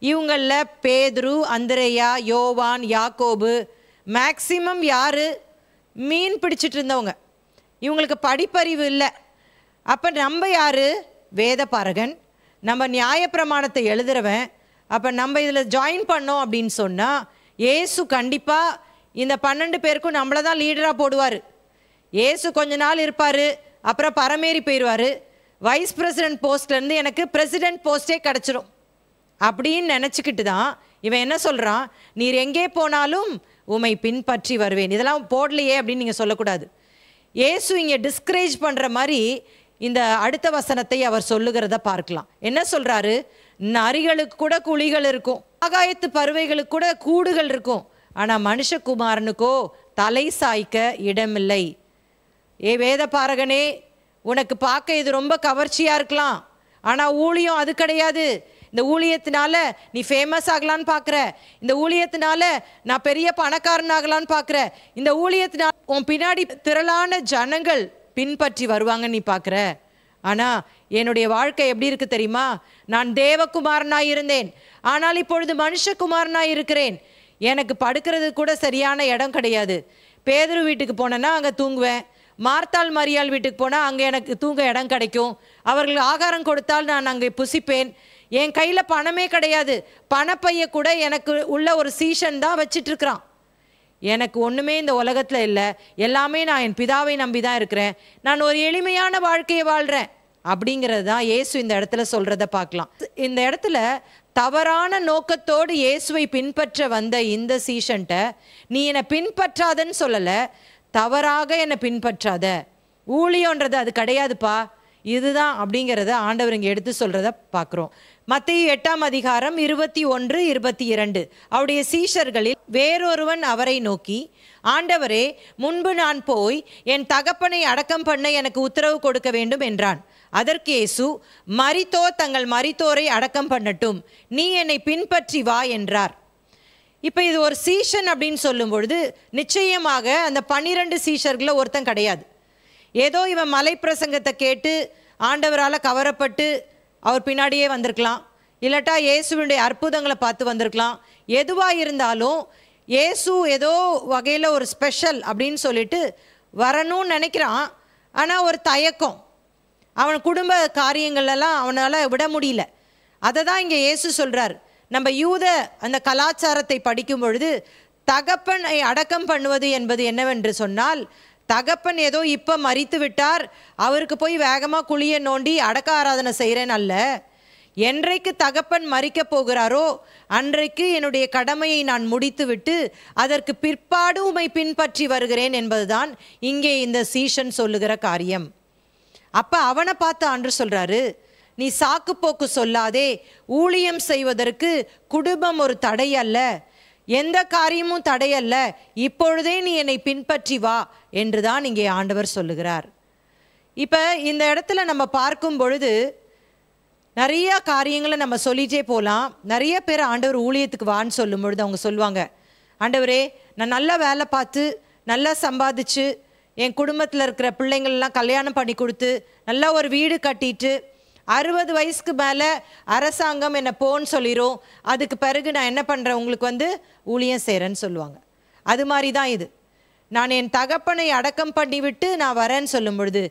இவங்களில் பேதுரு, அந்திரேயா, யோவான், யாக்கோபு, மேக்சிமம் யார்? மீன் பிடிச்சிட்டு இருந்தவங்க. இவங்களுக்கு படிப்பறிவு இல்லை. அப்போ நம்ம யார்? வேத பாரகன், நம்ம நியாயப்பிரமாணத்தை எழுதுறவன். அப்போ நம்ம இதில் ஜாயின் பண்ணோம் அப்படின்னு சொன்னால் இயேசு கண்டிப்பாக இந்த 12 பேருக்கும் நம்மளை தான் லீடராக போடுவார். இயேசு கொஞ்ச நாள் இருப்பார், அப்புறம் பரமேறி போயிடுவார். வைஸ் பிரசிடென்ட் போஸ்ட்லேருந்து எனக்கு பிரசிடென்ட் போஸ்ட்டே கிடச்சிரும் அப்படின்னு நினச்சிக்கிட்டு தான் இவன் என்ன சொல்கிறான், நீர் எங்கே போனாலும் உம்மை பின்பற்றி வருவேன். இதெல்லாம் போடலையே அப்படின்னு நீங்கள் சொல்லக்கூடாது. இயேசு இங்கே டிஸ்கரேஜ் பண்ணுற மாதிரி இந்த அடுத்த வசனத்தை அவர் சொல்லுகிறத பார்க்கலாம். என்ன சொல்கிறாரு? நரிகளுக்கு கூட குழிகள் இருக்கும், ஆகாயத்து பறவைகளுக்கு கூட கூடுகள் இருக்கும், ஆனால் மனுஷகுமாரனுக்கோ தலை சாய்க்க இடமில்லை. ஏ வேத பாரகனே, உனக்கு பார்க்க இது ரொம்ப கவர்ச்சியாக இருக்கலாம், ஆனால் ஊழியம் அது கிடையாது. இந்த ஊழியத்தினால நீ ஃபேமஸ் ஆகலான்னு பார்க்குற, இந்த ஊழியத்தினால நான் பெரிய பணக்காரன் ஆகலான்னு பார்க்குற, இந்த ஊழியத்தினால உன் பின்னாடி திரளான ஜனங்கள் பின்பற்றி வருவாங்கன்னு நீ பார்க்குற. ஆனால் என்னுடைய வாழ்க்கை எப்படி இருக்குது தெரியுமா? நான் தேவகுமாரனாக இருந்தேன், ஆனால் இப்பொழுது மனுஷகுமாரனாக இருக்கிறேன். எனக்கு படுக்கிறது கூட சரியான இடம் கிடையாது. பேதுரு வீட்டுக்கு போனேன்னா அங்கே தூங்குவேன், மார்த்தாள் மரியாள் வீட்டுக்கு போனால் அங்கே எனக்கு தூங்க இடம் கிடைக்கும், அவர்கள் ஆகாரம் கொடுத்தால் நான் அங்கே புசிப்பேன். என் கையில் பணமே கிடையாது, பணப்பைய கூட எனக்கு உள்ள ஒரு சீசன் தான் வச்சிட்ருக்கிறான். எனக்கு ஒன்றுமே இந்த உலகத்தில் இல்லை, எல்லாமே நான் என் பிதாவை நம்பி தான் இருக்கிறேன், நான் ஒரு எளிமையான வாழ்க்கையை வாழ்கிறேன் அப்படிங்கிறது தான் இயேசு இந்த இடத்துல சொல்கிறத பார்க்கலாம். இந்த இடத்துல தவறான நோக்கத்தோடு இயேசுவை பின்பற்ற வந்த இந்த சீசன்ட்ட நீ என்னை பின்பற்றாதன்னு சொல்லலை, தவறாக என்னை பின்பற்றாத, ஊழியன்றது அது கிடையாதுப்பா, இதுதான் அப்படிங்கிறத ஆண்டவர் இங்கே எடுத்து சொல்கிறத பார்க்குறோம். மத்தேயு 8ஆம் அதிகாரம் 21, 22 அவருடைய சீஷர்களில் வேறொருவன் அவரை நோக்கி, ஆண்டவரே, முன்பு நான் போய் என் தகப்பனை அடக்கம் பண்ண எனக்கு உத்தரவு கொடுக்க வேண்டும் என்றான். அதற்கு இயேசு, மரித்தோர் தங்கள் மரித்தோரை அடக்கம் பண்ணட்டும், நீ என்னை பின்பற்றி வா என்றார். இப்போ இது ஒரு சீஷன் அப்படின்னு சொல்லும் பொழுது நிச்சயமாக அந்த 12 சீஷர்களில் ஒருத்தன் கிடையாது. ஏதோ இவன் மலை பிரசங்கத்தை கேட்டு ஆண்டவரால் கவரப்பட்டு அவர் பின்னாடியே வந்திருக்கலாம், இல்லாட்டா இயேசுவினுடைய அற்புதங்களை பார்த்து வந்திருக்கலாம். எதுவாக இருந்தாலும் இயேசு ஏதோ வகையில் ஒரு ஸ்பெஷல் அப்படின்னு சொல்லிட்டு வரணும்னு நினைக்கிறான். ஆனால் ஒரு தயக்கம், அவன் குடும்ப காரியங்களெல்லாம் அவனால் விட முடியல. அதை தான் இங்கே இயேசு சொல்கிறார். நம்ம யூத அந்த கலாச்சாரத்தை படிக்கும் பொழுது தகப்பனை அடக்கம் பண்ணுவது என்பது என்னவென்று சொன்னால், தகப்பன் ஏதோ இப்போ மரித்து விட்டார், அவருக்கு போய் வேகமாக குழியை நோண்டி அடக்க ஆராதனை செய்கிறேன் அல்ல. என்றைக்கு தகப்பன் மரிக்க போகிறாரோ அன்றைக்கு என்னுடைய கடமையை நான் முடித்துவிட்டு அதற்கு பிற்பாடு உம்மை பின்பற்றி வருகிறேன் என்பதுதான் இங்கே இந்த சீஷன் சொல்லுகிற காரியம். அப்போ அவனை பார்த்து ஆண்டவர் சொல்கிறாரு, நீ சாக்கு போக்கு சொல்லாதே, ஊழியம் செய்வதற்கு குடும்பம் ஒரு தடை அல்ல, எந்த காரியமும் தடையல்ல, இப்பொழுதே நீ என்னை பின்பற்றி வா என்று தான் இங்கே ஆண்டவர் சொல்லுகிறார். இப்போ இந்த இடத்துல நம்ம பார்க்கும் பொழுது நிறைய காரியங்களை நம்ம சொல்லிகிட்டே போகலாம். நிறைய பேர் ஆண்டவர் ஊழியத்துக்கு வான்னு சொல்லும் பொழுது அவங்க சொல்லுவாங்க, ஆண்டவரே நான் நல்லா வேலை பார்த்து நல்லா சம்பாதிச்சு என் குடும்பத்தில் இருக்கிற பிள்ளைங்கள்லாம் கல்யாணம் பண்ணி கொடுத்து நல்லா ஒரு வீடு கட்டிட்டு 60 வயசுக்கு மேலே அரசாங்கம் என்னை போன்னு சொல்லிடும், அதுக்கு பிறகு நான் என்ன பண்ணுறேன், உங்களுக்கு ஊழியம் செய்கிறேன்னு சொல்லுவாங்க. அது மாதிரி தான் இது. நான் என் தகப்பனை அடக்கம் பண்ணிவிட்டு நான் வரேன்னு சொல்லும் பொழுது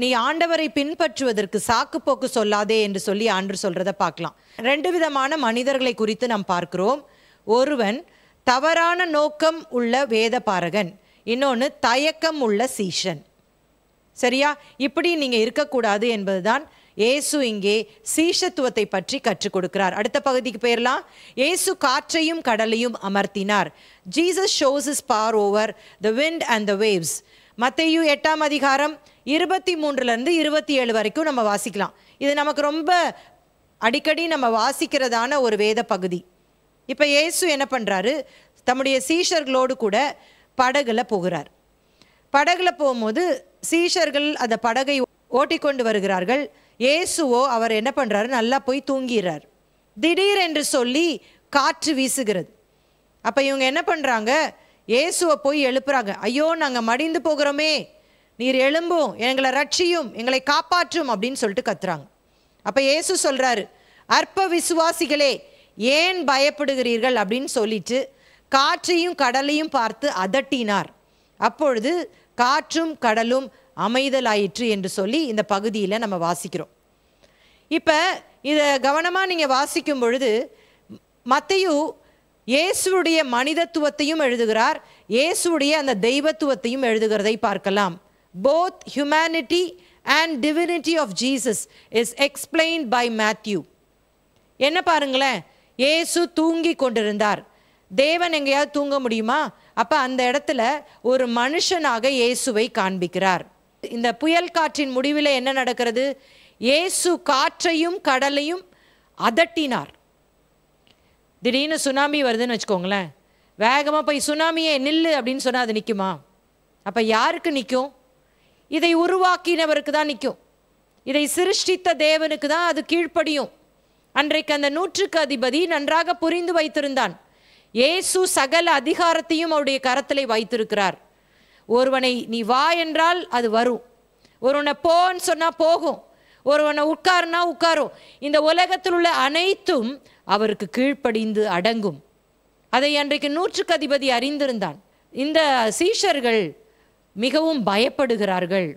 நீ ஆண்டவரை பின்பற்றுவதற்கு சாக்கு போக்கு சொல்லாதே என்று சொல்லி ஆண்டவர் சொல்கிறத பார்க்கலாம். 2 விதமான மனிதர்களை குறித்து நாம் பார்க்கிறோம். ஒருவன் தவறான நோக்கம் உள்ள வேத பாரகன், இன்னொன்று தயக்கம் உள்ள சீஷன். சரியா? இப்படி நீங்கள் இருக்கக்கூடாது என்பதுதான் இயேசு இங்கே சீஷத்துவத்தை பற்றி கற்றுக் கொடுக்கிறார். அடுத்த பகுதிக்கு போயிடலாம். இயேசு காற்றையும் கடலையும் அமர்த்தினார். Jesus shows his power over the wind and the waves. மத்தேயு 8ஆம் அதிகாரம் 23லேருந்து 27 வரைக்கும் நம்ம வாசிக்கலாம். இது நமக்கு ரொம்ப அடிக்கடி நம்ம வாசிக்கிறதான ஒரு வேத பகுதி. இப்போ இயேசு என்ன பண்ணுறாரு, தம்முடைய சீஷர்களோடு கூட படகுல போகிறார். படகுல போகும்போது சீஷர்கள் அந்த படகை ஓட்டிக்கொண்டு வருகிறார்கள். இயேசுவோ அவர் என்ன பண்ணுறாரு, நல்லா போய் தூங்கிறார். திடீர் என்று சொல்லி காற்று வீசுகிறது. அப்போ இவங்க என்ன பண்ணுறாங்க, இயேசுவை போய் எழுப்புறாங்க. ஐயோ நாங்கள் மடிந்து போகிறோமே, நீர் எழும்பும், எங்களை ரட்சியும், எங்களை காப்பாற்றும் அப்படின்னு சொல்லிட்டு கத்துறாங்க. அப்போ இயேசு சொல்கிறாரு, அற்ப விசுவாசிகளே ஏன் பயப்படுகிறீர்கள் அப்படின்னு சொல்லிட்டு காற்றையும் கடலையும் பார்த்து அதட்டினார். அப்பொழுது காற்றும் கடலும் அமைதலாயிற்று என்று சொல்லி இந்த பகுதியில் நம்ம வாசிக்கிறோம். இப்போ இதை கவனமாக நீங்கள் வாசிக்கும் பொழுது மத்தேயு இயேசுடைய மனிதத்துவத்தையும் எழுதுகிறார், இயேசுடைய அந்த தெய்வத்துவத்தையும் எழுதுகிறதை பார்க்கலாம். Both humanity and divinity of Jesus is explained by Matthew. என்ன பாருங்களேன், இயேசு தூங்கி கொண்டிருந்தார். தேவன் எங்கேயாவது தூங்க முடியுமா? அப்போ அந்த இடத்துல ஒரு மனுஷனாக இயேசுவை காண்பிக்கிறார். இந்த புயல் காற்றின் முடிவில் என்ன நடக்கிறது, இயேசு காற்றையும் கடலையும் அதட்டினார். திடீர்னு சுனாமி வருதுன்னு வச்சுக்கோங்களேன், வேகமாக போய் சுனாமியே நில்லு அப்படின்னு சொன்னால் அது நிற்குமா? அப்போ யாருக்கு நிற்கும்? இதை உருவாக்கினவருக்கு தான் நிற்கும். இதை சிருஷ்டித்த தேவனுக்கு தான் அது கீழ்ப்படியும். அன்றைக்கு அந்த 100க்கு அதிபதி நன்றாக புரிந்து வைத்திருந்தான். இயேசு சகல அதிகாரத்தையும் அவருடைய கரத்திலே வைத்திருக்கிறார். ஒருவனை நீ வா என்றால் அது வரும், ஒருவனை போன்னு சொன்னால் போகும், ஒருவனை உட்காருனா உட்காரும். இந்த உலகத்தில் உள்ள அனைத்தும் அவருக்கு கீழ்ப்படிந்து அடங்கும். அதை அன்றைக்கு 100க்கு அதிபதி அறிந்திருந்தான். இந்த சீஷர்கள் மிகவும் பயப்படுகிறார்கள்.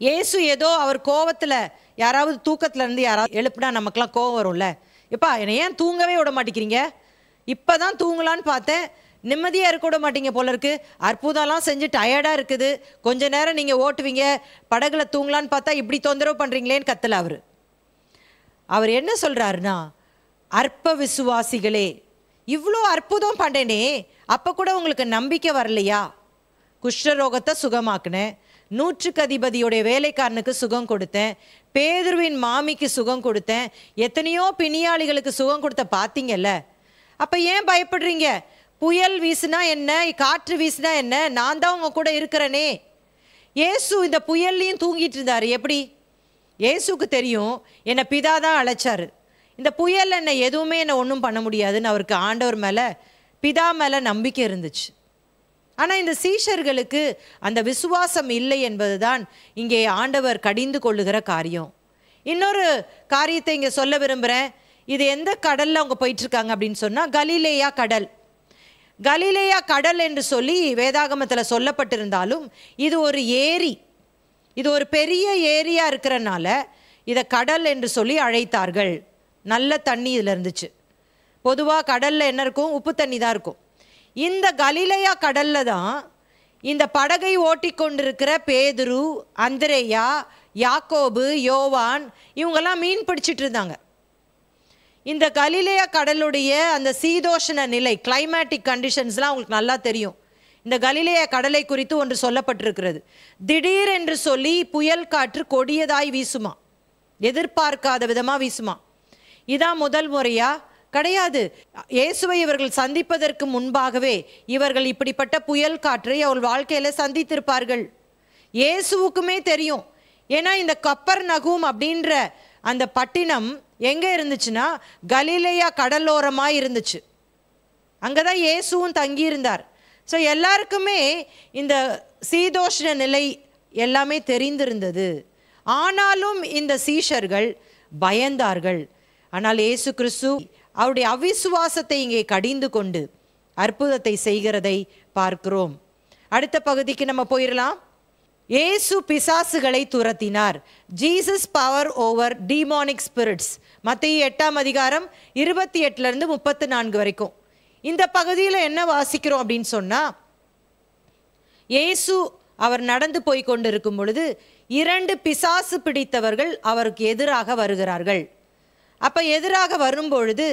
இயேசு ஏதோ அவர் கோவத்தில், யாராவது தூக்கத்தில் இருந்து யாராவது எழுப்புனா நமக்கெல்லாம் கோவம் வரும்ல, எப்பா என்னை ஏன் தூங்கவே விட மாட்டேங்கிறீங்க, இப்போ தான் தூங்கலான்னு பார்த்தேன், நிம்மதியாக இருக்க விட மாட்டீங்க போல இருக்கு, அற்புதம்லாம் செஞ்சு டயர்டாக இருக்குது, கொஞ்ச நேரம் நீங்கள் ஓட்டுவீங்க, படகுல தூங்கலான்னு பார்த்தா இப்படி தொந்தரவு பண்ணுறீங்களேன்னு கத்தல. அவர் என்ன சொல்கிறாருன்னா, அற்ப விசுவாசிகளே, இவ்வளோ அற்புதம் பண்ணேனே, அப்போ கூட உங்களுக்கு நம்பிக்கை வரலையா? குஷ்டரோகத்தை சுகமாக்குனேன், 100க்கு அதிபதியுடைய வேலைக்காரனுக்கு சுகம் கொடுத்தேன், பேதுருவின் மாமிக்கு சுகம் கொடுத்தேன், எத்தனையோ பிணியாளிகளுக்கு சுகம் கொடுத்த பார்த்தீங்கல்ல, அப்போ ஏன் பயப்படுறீங்க? புயல் வீசுனா என்ன, காற்று வீசுனா என்ன, நான் தான் உங்க கூட இருக்கிறேனே. இயேசு இந்த புயல்லையும் தூங்கிட்டு இருந்தார். எப்படி? இயேசுக்கு தெரியும் என்னை பிதா தான் அழைச்சாரு. இந்த புயல் என்னை எதுவுமே என்னை ஒன்றும் பண்ண முடியாதுன்னு அவருக்கு ஆண்டவர் மேலே, பிதா மேலே நம்பிக்கை இருந்துச்சு. ஆனால் இந்த சீஷர்களுக்கு அந்த விசுவாசம் இல்லை என்பது தான் இங்கே ஆண்டவர் கடிந்து கொள்ளுகிற காரியம். இன்னொரு காரியத்தை இங்கே சொல்ல விரும்புகிறேன். இது எந்த கடலில் அவங்க போயிட்டுருக்காங்க அப்படின்னு சொன்னால், கலிலேயா கடல். கலிலேயா கடல் என்று சொல்லி வேதாகமத்தில் சொல்லப்பட்டிருந்தாலும் இது ஒரு ஏரி, இது ஒரு பெரிய ஏரியா இருக்கிறனால இதை கடல் என்று சொல்லி அழைத்தார்கள். நல்ல தண்ணி இதில் இருந்துச்சு. பொதுவாக கடலில் என்ன இருக்கும்? உப்பு தண்ணி தான் இருக்கும். இந்த கலிலேயா கடலில் தான் இந்த படகை ஓட்டி கொண்டிருக்கிற பேதுரு, அந்திரேயா, யாக்கோபு, யோவான் இவங்கெல்லாம் மீன் பிடிச்சிட்டு இருந்தாங்க. இந்த கலிலேயா கடலுடைய அந்த சீதோஷண நிலை, கிளைமேட்டிக் கண்டிஷன்ஸ்லாம் உங்களுக்கு நல்லா தெரியும். இந்த கலிலேயா கடலை குறித்து ஒன்று சொல்லப்பட்டிருக்கிறது. திடீர் என்று சொல்லி புயல் காற்று கொடியதாய் வீசுமா, எதிர்பார்க்காத விதமாக வீசுமா. இதான் முதல் முறையா? கிடையாது. இயேசுவை இவர்கள் சந்திப்பதற்கு முன்பாகவே இவர்கள் இப்படிப்பட்ட புயல் காற்றை அவள் வாழ்க்கையில் சந்தித்திருப்பார்கள். இயேசுவுக்குமே தெரியும். ஏன்னா இந்த கப்பர்நகூம் அப்படின்ற அந்த பட்டினம் எங்கே இருந்துச்சுன்னா கலிலேயா கடலோரமாக இருந்துச்சு. அங்கே தான் இயேசுவும் தங்கியிருந்தார். ஸோ எல்லாருக்குமே இந்த சீதோஷ்ண நிலை எல்லாமே தெரிந்திருந்தது. ஆனாலும் இந்த சீஷர்கள் பயந்தார்கள். ஆனால் இயேசு கிறிஸ்து அவருடைய அவிசுவாசத்தை இங்கே கடிந்து கொண்டு அற்புதத்தை செய்கிறதை பார்க்கிறோம். அடுத்த பகுதிக்கு நம்ம போயிடலாம். இயேசு பிசாசுகளை துரத்தினார். Jesus power over demonic spirits. மத்தேயு 8ஆம் அதிகாரம் 28 34 வரைக்கும். இந்த பகுதியில் என்ன வாசிக்கிறோம் அப்படின்னு சொன்னால், இயேசு அவர் நடந்து போய் கொண்டிருக்கும் பொழுது 2 பிசாசு பிடித்தவர்கள் அவருக்கு எதிராக வருகிறார்கள். அப்போ எதிராக வரும்பொழுது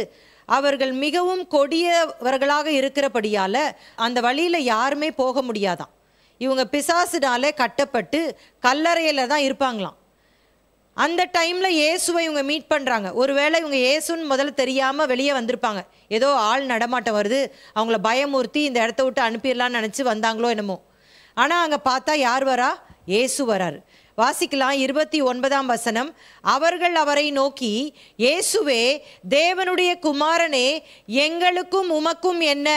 அவர்கள் மிகவும் கொடியவர்களாக இருக்கிறபடியால் அந்த வழியில் யாருமே போக முடியாதான். இவங்க பிசாசுனால கட்டப்பட்டு கல்லறையில் தான் இருப்பாங்களாம். அந்த டைமில் இயேசுவை இவங்க மீட் பண்ணுறாங்க. ஒருவேளை இவங்க இயேசுன்னு முதல்ல தெரியாமல் வெளியே வந்திருப்பாங்க. ஏதோ ஆள் நடமாட்டம் வருது, அவங்கள பயமுறுத்தி இந்த இடத்த விட்டு அனுப்பிடலான்னு நினச்சி வந்தாங்களோ என்னமோ. ஆனால் அங்கே பார்த்தா யார் வரா? இயேசு வரார். வாசிக்கலாம் 29ஆம் வசனம். அவர்கள் அவரை நோக்கி, இயேசுவே, தேவனுடைய குமாரனே, எங்களுக்கும் உமக்கும் என்ன?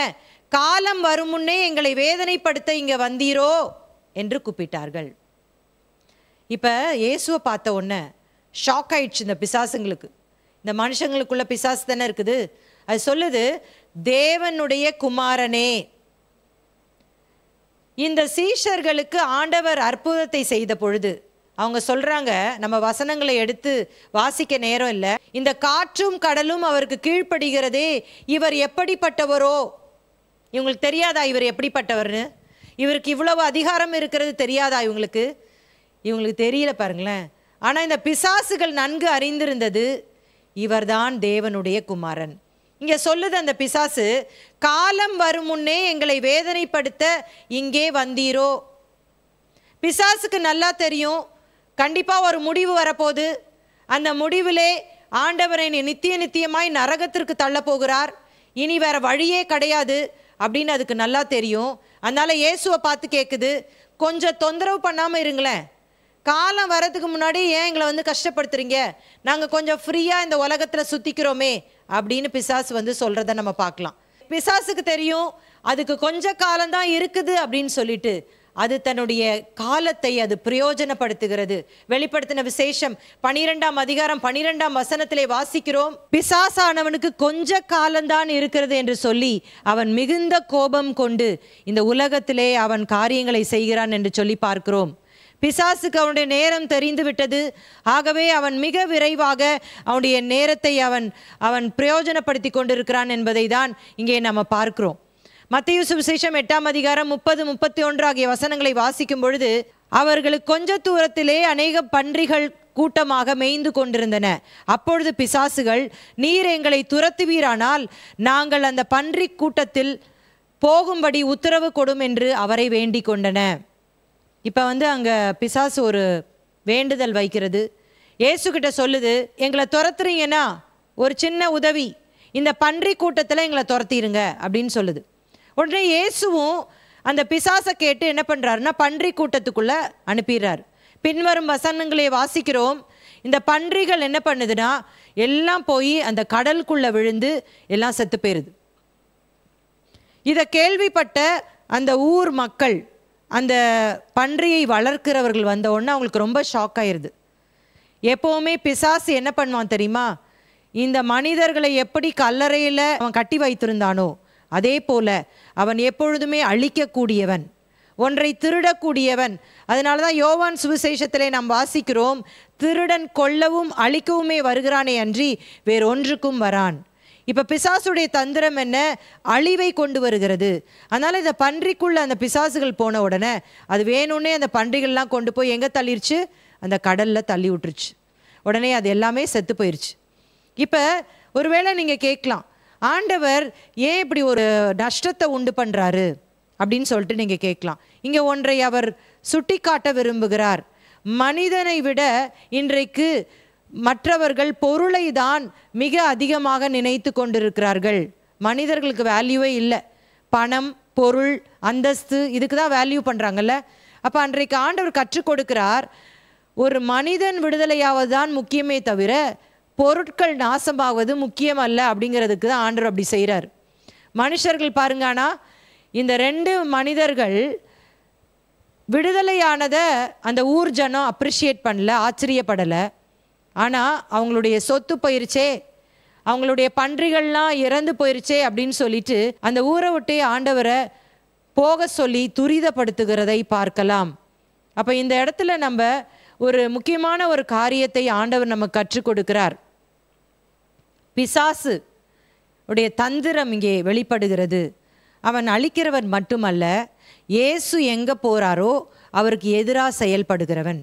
காலம் வரும் முன்னே எங்களை வேதனைப்படுத்த இங்கே வந்தீரோ என்று கூப்பிட்டார்கள். இப்போ இயேசுவை பார்த்த உடனே ஷாக் ஆயிடுச்சு இந்த பிசாசுங்களுக்கு. இந்த மனுஷங்களுக்குள்ள பிசாசு தானே இருக்குது. அது சொல்லுது, தேவனுடைய குமாரனே. இந்த சீஷர்களுக்கு ஆண்டவர் அற்புதத்தை செய்த பொழுது அவங்க சொல்றாங்க, நம்ம வசனங்களை எடுத்து வாசிக்க நேரம் இல்லை, இந்த காற்றும் கடலும் அவருக்கு கீழ்ப்படுகிறதே, இவர் எப்படிப்பட்டவரோ. இவங்களுக்கு தெரியாதா இவர் எப்படிப்பட்டவர்னு? இவருக்கு இவ்வளவு அதிகாரம் இருக்கிறது தெரியாதா இவங்களுக்கு? இவங்களுக்கு தெரியல பாருங்களேன். ஆனால் இந்த பிசாசுகள் நன்கு அறிந்திருந்தது, இவர்தான் தேவனுடைய குமாரன். இங்கே சொல்லுது அந்த பிசாசு, காலம் வரும் முன்னே எங்களை வேதனைப்படுத்த இங்கே வந்தீரோ. பிசாசுக்கு நல்லா தெரியும் கண்டிப்பாக ஒரு முடிவு வரப்போகுது. அந்த முடிவிலே ஆண்டவரை நித்தியமாய் நரகத்திற்கு தள்ள போகிறார், இனி வேற வழியே கிடையாது அப்படின்னு அதுக்கு நல்லா தெரியும். அதனால இயேசுவை பார்த்து கேட்குது, கொஞ்சம் தொந்தரவு பண்ணாமல் இருங்களேன், காலம் வரதுக்கு முன்னாடி ஏன் எங்களை கஷ்டப்படுத்துறீங்க, நாங்கள் கொஞ்சம் ஃப்ரீயாக இந்த உலகத்தில் சுற்றிக்கிறோமே அப்படின்னு பிசாசு சொல்கிறத நம்ம பார்க்கலாம். பிசாசுக்கு தெரியும் அதுக்கு கொஞ்ச காலம்தான் இருக்குது அப்படின்னு சொல்லிட்டு அது தன்னுடைய காலத்தை அது பிரயோஜனப்படுத்துகிறது. வெளிப்படுத்தின விசேஷம் 12ஆம் அதிகாரம் 12ஆம் வசனத்திலே வாசிக்கிறோம், பிசாசானவனுக்கு கொஞ்ச காலம்தான் இருக்கிறது என்று சொல்லி அவன் மிகுந்த கோபம் கொண்டு இந்த உலகத்திலே அவன் காரியங்களை செய்கிறான் என்று சொல்லி பார்க்கிறோம். பிசாசுக்கு அவனுடைய நேரம் தெரிந்து விட்டது. ஆகவே அவன் மிக விரைவாக அவனுடைய நேரத்தை அவன் பிரயோஜனப்படுத்தி கொண்டிருக்கிறான் என்பதை தான் இங்கே நம்ம பார்க்கிறோம். மத்தேயு சுவிசேஷம் 8ஆம் அதிகாரம் 30, 31 ஆகிய வசனங்களை வாசிக்கும் பொழுது, அவர்களுக்கு கொஞ்ச தூரத்திலே அநேக பன்றிகள் கூட்டமாக மேய்ந்து கொண்டிருந்தன. அப்பொழுது பிசாசுகள், நீர் எங்களை துரத்துவீரானால் நாங்கள் அந்த பன்றி கூட்டத்தில் போகும்படி உத்தரவு கொடும் என்று அவரை வேண்டிக் கொண்டன. இப்போ அங்கே பிசாசு ஒரு வேண்டுதல் வைக்கிறது. இயேசுகிட்ட சொல்லுது, எங்களை துரத்துறீங்கன்னா ஒரு சின்ன உதவி, இந்த பன்றி கூட்டத்தில் எங்களை துரத்திடுங்க அப்படின்னு சொல்லுது. உடனே இயேசுவும் அந்த பிசாசை கேட்டு என்ன பண்ணுறாருன்னா பன்றி கூட்டத்துக்குள்ளே அனுப்பிடுறார். பின்வரும் வசனங்களை வாசிக்கிறோம். இந்த பன்றிகள் என்ன பண்ணுதுன்னா எல்லாம் போய் அந்த கடலுக்குள்ள விழுந்து எல்லாம் செத்து போயிருது. இதை கேள்விப்பட்ட அந்த ஊர் மக்கள், அந்த பன்றியை வளர்க்கிறவர்கள் வந்த உடனே அவங்களுக்கு ரொம்ப ஷாக் ஆயிருது. எப்போவுமே பிசாசு என்ன பண்ணுவான் தெரியுமா? இந்த மனிதர்களை எப்படி கல்லறையில் அவன் கட்டி வைத்திருந்தானோ அதே போல அவன் எப்பொழுதுமே அழிக்கக்கூடியவன், ஒன்றை திருடக்கூடியவன். அதனால தான் யோவான் சுவிசேஷத்திலே நாம் வாசிக்கிறோம், திருடன் கொல்லவும் அழிக்கவுமே வருகிறானே அன்றி வேறொன்றுக்கும் வரான். இப்போ பிசாசுடைய தந்திரம் என்ன? அழிவை கொண்டு வருகிறது. அதனால் இந்த பன்றிக்குள்ள அந்த பிசாசுகள் போன உடனே அது வேணும்னே அந்த பன்றிகள்லாம் கொண்டு போய் எங்கே தள்ளிருச்சு? அந்த கடலில் தள்ளி விட்டுருச்சு. உடனே அது எல்லாமே செத்து போயிடுச்சு. இப்போ ஒருவேளை நீங்கள் கேட்கலாம், ஆண்டவர் ஏன் இப்படி ஒரு நஷ்டத்தை உண்டு பண்ணுறாரு அப்படின்னு சொல்லிட்டு நீங்கள் கேட்கலாம். இங்கே ஒன்றை அவர் சுட்டி காட்ட விரும்புகிறார். மனிதனை விட இன்றைக்கு மற்றவர்கள் பொருளை தான் மிக அதிகமாக நினைத்து கொண்டிருக்கிறார்கள். மனிதர்களுக்கு வேல்யூவே இல்லை. பணம், பொருள், அந்தஸ்து, இதுக்கு தான் வேல்யூ பண்ணுறாங்கல்ல. அப்போ அன்றைக்கு ஆண்டவர் கற்றுக் கொடுக்கிறார், ஒரு மனிதன் விடுதலையாவது தான் முக்கியமே தவிர பொருட்கள் நாசமாவது முக்கியம் அல்ல அப்படிங்கிறதுக்கு தான் ஆண்டவர் அப்படி செய்கிறார். மனுஷர்கள் பாருங்கன்னா, இந்த 2 மனிதர்கள் விடுதலையானதை அந்த ஊர் ஜனம் அப்ரிஷியேட் பண்ணல, ஆச்சரியப்படலை. ஆனால் அவங்களுடைய சொத்து போயிருச்சே, அவங்களுடைய பன்றிகள்லாம் இறந்து போயிருச்சே அப்படின்னு சொல்லிட்டு அந்த ஊரை விட்டே ஆண்டவரை போக சொல்லி துரிதப்படுத்துகிறதை பார்க்கலாம். அப்போ இந்த இடத்துல நம்ம ஒரு முக்கியமான ஒரு காரியத்தை ஆண்டவர் நமக்கு கற்றுக் கொடுக்கிறார். பிசாசு உடைய தந்திரம் இங்கே வெளிப்படுகிறது. அவன் அழிக்கிறவன் மட்டுமல்ல, இயேசு எங்கே போகிறாரோ அவருக்கு எதிராக செயல்படுகிறவன்.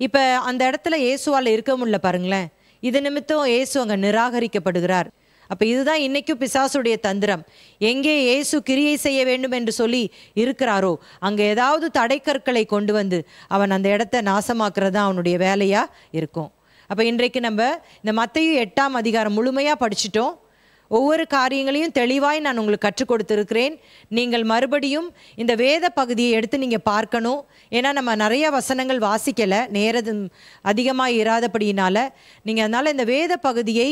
இப்போ அந்த இடத்துல இயேசுவால் இருக்க முடியல பாருங்களேன். இது நிமித்தம் இயேசு அங்கே நிராகரிக்கப்படுகிறார். அப்போ இதுதான் இன்றைக்கும் பிசாசுடைய தந்திரம். எங்கே இயேசு கிரியை செய்ய வேண்டும் என்று சொல்லி இருக்கிறாரோ அங்கே ஏதாவது தடைக்கற்களை கொண்டு வந்து அவன் அந்த இடத்த நாசமாக்குறது தான் அவனுடைய வேலையாக இருக்கும். அப்போ இன்றைக்கு நம்ம இந்த மத்தேயு 8ஆம் அதிகாரம் முழுமையாக படிச்சிட்டோம். ஒவ்வொரு காரியங்களையும் தெளிவாய் நான் உங்களுக்கு கற்றுக் கொடுத்துருக்கிறேன். நீங்கள் மறுபடியும் இந்த வேத பகுதியை எடுத்து நீங்கள் பார்க்கணும். ஏன்னா நம்ம நிறைய வசனங்கள் வாசிக்கலை, நேரம் அதிகமாக இராதபடியினால். நீங்கள் அதனால் இந்த வேத பகுதியை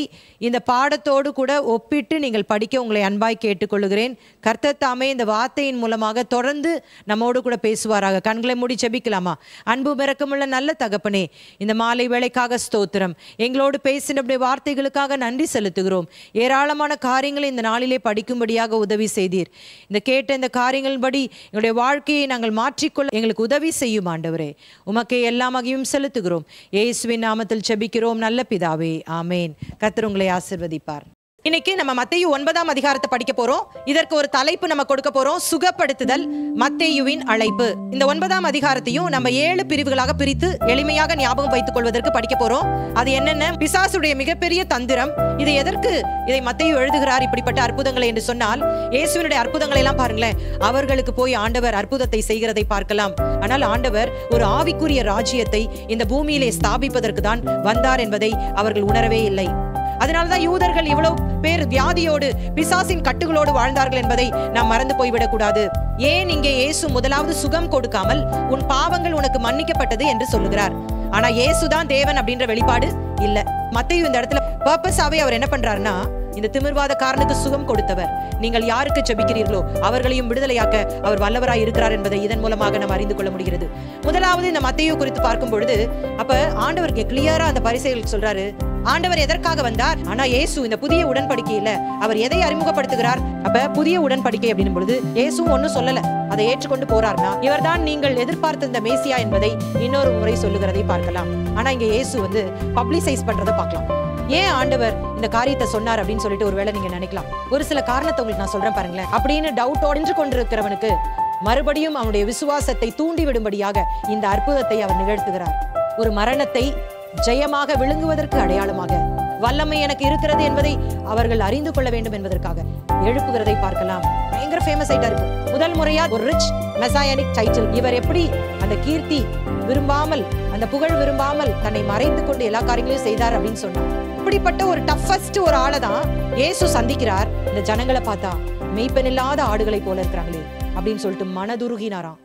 இந்த பாடத்தோடு கூட ஒப்பிட்டு நீங்கள் படிக்க உங்களை அன்பாய் கேட்டுக்கொள்கிறேன். கர்த்தர் தாமே இந்த வார்த்தையின் மூலமாக தொடர்ந்து நம்மோடு கூட பேசுவாராக. கண்களை மூடி ஜெபிக்கலாமா? அன்பு மிரக்கமுள்ள நல்ல தகப்பனே, இந்த மாலை வேளைக்காக ஸ்தோத்திரம். எங்களோடு பேசின வார்த்தைகளுக்காக நன்றி செலுத்துகிறோம். ஏராளமான காரியங்களை இந்த நாளிலே படிக்கும்படியாக உதவி செய்தீர். இந்த கேட்ட இந்த காரியங்களின்படி எங்களுடைய வாழ்க்கையை நாங்கள் மாற்றிக்கொள்ள எங்களுக்கு உதவி செய்யும் ஆண்டவரே. உமக்கே எல்லா மகிமையும் செலுத்துகிறோம். இயேசுவின் நாமத்தில் ஜெபிக்கிறோம் நல்ல பிதாவே, ஆமேன். கர்த்தர் உங்களை ஆசீர்வதிப்பார். இன்னைக்கு நம்ம மத்தேயு 9ஆம் அதிகாரத்தை படிக்க போறோம். இதற்கு ஒரு தலைப்பு நம்ம கொடுக்க போறோம், சுகப்படுத்துதல், மத்தேயுவின் அழைப்பு. இந்த 9ஆம் அதிகாரத்தையும் நம்ம 7 பிரிவுகளாக பிரித்து எளிமையாக ஞாபகம் வைத்துக் கொள்வதற்கு படிக்க போறோம். அது என்னென்ன? பிசாசுடைய மிகப்பெரிய தந்திரம். இது எதற்கு இதை மத்தேயு எழுதுகிறார் இப்படிப்பட்ட அற்புதங்களை என்று சொன்னால், இயேசுவினுடைய அற்புதங்களை எல்லாம் பாருங்களேன். அவர்களுக்கு போய் ஆண்டவர் அற்புதத்தை செய்கிறதை பார்க்கலாம். ஆனால் ஆண்டவர் ஒரு ஆவிக்குரிய ராஜ்யத்தை இந்த பூமியிலே ஸ்தாபிப்பதற்கு தான் வந்தார் என்பதை அவர்கள் உணரவே இல்லை. அதனால்தான் யூதர்கள் இவ்வளவு பேர் வியாதியோடு பிசாசின் கட்டுகளோடு வாழ்ந்தார்கள் என்பதை நாம் மறந்து போய்விடக் கூடாது. ஏன் இங்கே இயேசு முதலாவது சுகம் கொடுக்காமல் உன் பாவங்கள் உனக்கு மன்னிக்கப்பட்டது என்று சொல்லுகிறார்? ஆனா இயேசுதான் தேவன் அப்படின்ற வெளிப்பாடு இல்ல. மத்தேயு இந்த இடத்துல பர்பஸாவே அவர் என்ன பண்றாருன்னா, இந்த திமிர்வாதக்காரனுக்கு சுகம் கொடுத்தவர், நீங்கள் யாருக்கு ஜெபிக்கிறீர்களோ அவர்களையும் விடுதலையாக்க அவர் வல்லவராய் இருக்கிறார் என்பதை இதன் மூலமாக நாம் அறிந்து கொள்ள முடிகிறது. முதலாவது இந்த மத்தேயு குறித்து பார்க்கும் பொழுது, அப்ப ஆண்டவருக்கு கிளியரா அந்த பரிசேயர்களுக்கு சொல்றாரு, ஆண்டவர் எதற்காக வந்தார்? ஆனா இயேசு இந்த புதிய உடன்படிக்கையில அவர் எதை அறிமுகப்படுத்துகிறார்? அப்ப புதிய உடன்படிக்கை அப்படின்னும் பொழுது இயேசு ஒன்னும் சொல்லல, அதை ஏற்றுக்கொண்டு போறார்னா இவர்தான் நீங்கள் எதிர்பார்த்த இந்த மேசியா என்பதை இன்னொரு முறை சொல்லுகிறதை பார்க்கலாம். ஆனா இங்க இயேசு பப்ளிசைஸ் பண்றதை பார்க்கலாம். ஏன் ஆண்டவர் இந்த காரியத்தை சொன்னார் அப்படின்னு சொல்லிட்டு ஒருவேளை நீங்க நினைக்கலாம். ஒரு சில காரணத்தை உங்களுக்கு நான் சொல்றேன் பாருங்களேன். அப்படின்னு டவுட்டோடு கொண்டிருக்கிறவனுக்கு மறுபடியும் அவனுடைய விசுவாசத்தை தூண்டி விடும்படியாக இந்த அற்புதத்தை அவர் நிகழ்த்துகிறார். ஒரு மரணத்தை ஜெயமாக விழுங்குவதற்கு அடையாளமாக வல்லமை எனக்கு இருக்கிறது என்பதை அவர்கள் அறிந்து கொள்ள வேண்டும் என்பதற்காக எழுப்புகிறதை பார்க்கலாம். பயங்கர ஃபேமஸ் ஆயிட்டா இருக்கும். முதல் முறையா ஒரு ரிச் மெசாயானிக் டைட்டில். இவர் எப்படி அந்த கீர்த்தி விரும்பாமல், அந்த புகழ் விரும்பாமல் தன்னை மறைத்துக் கொண்டு எல்லா காரியங்களையும் செய்தார் அப்படின்னு சொன்னார். இப்படிப்பட்ட ஒரு டஃபஸ்ட் ஒரு ஆளை தான் இயேசு சந்திக்கிறார். இந்த ஜனங்களை பார்த்தா மெய்ப்பெண் இல்லாத ஆடுகளை போல இருக்கிறாங்களே அப்படின்னு சொல்லிட்டு மனதுருகினாராம்.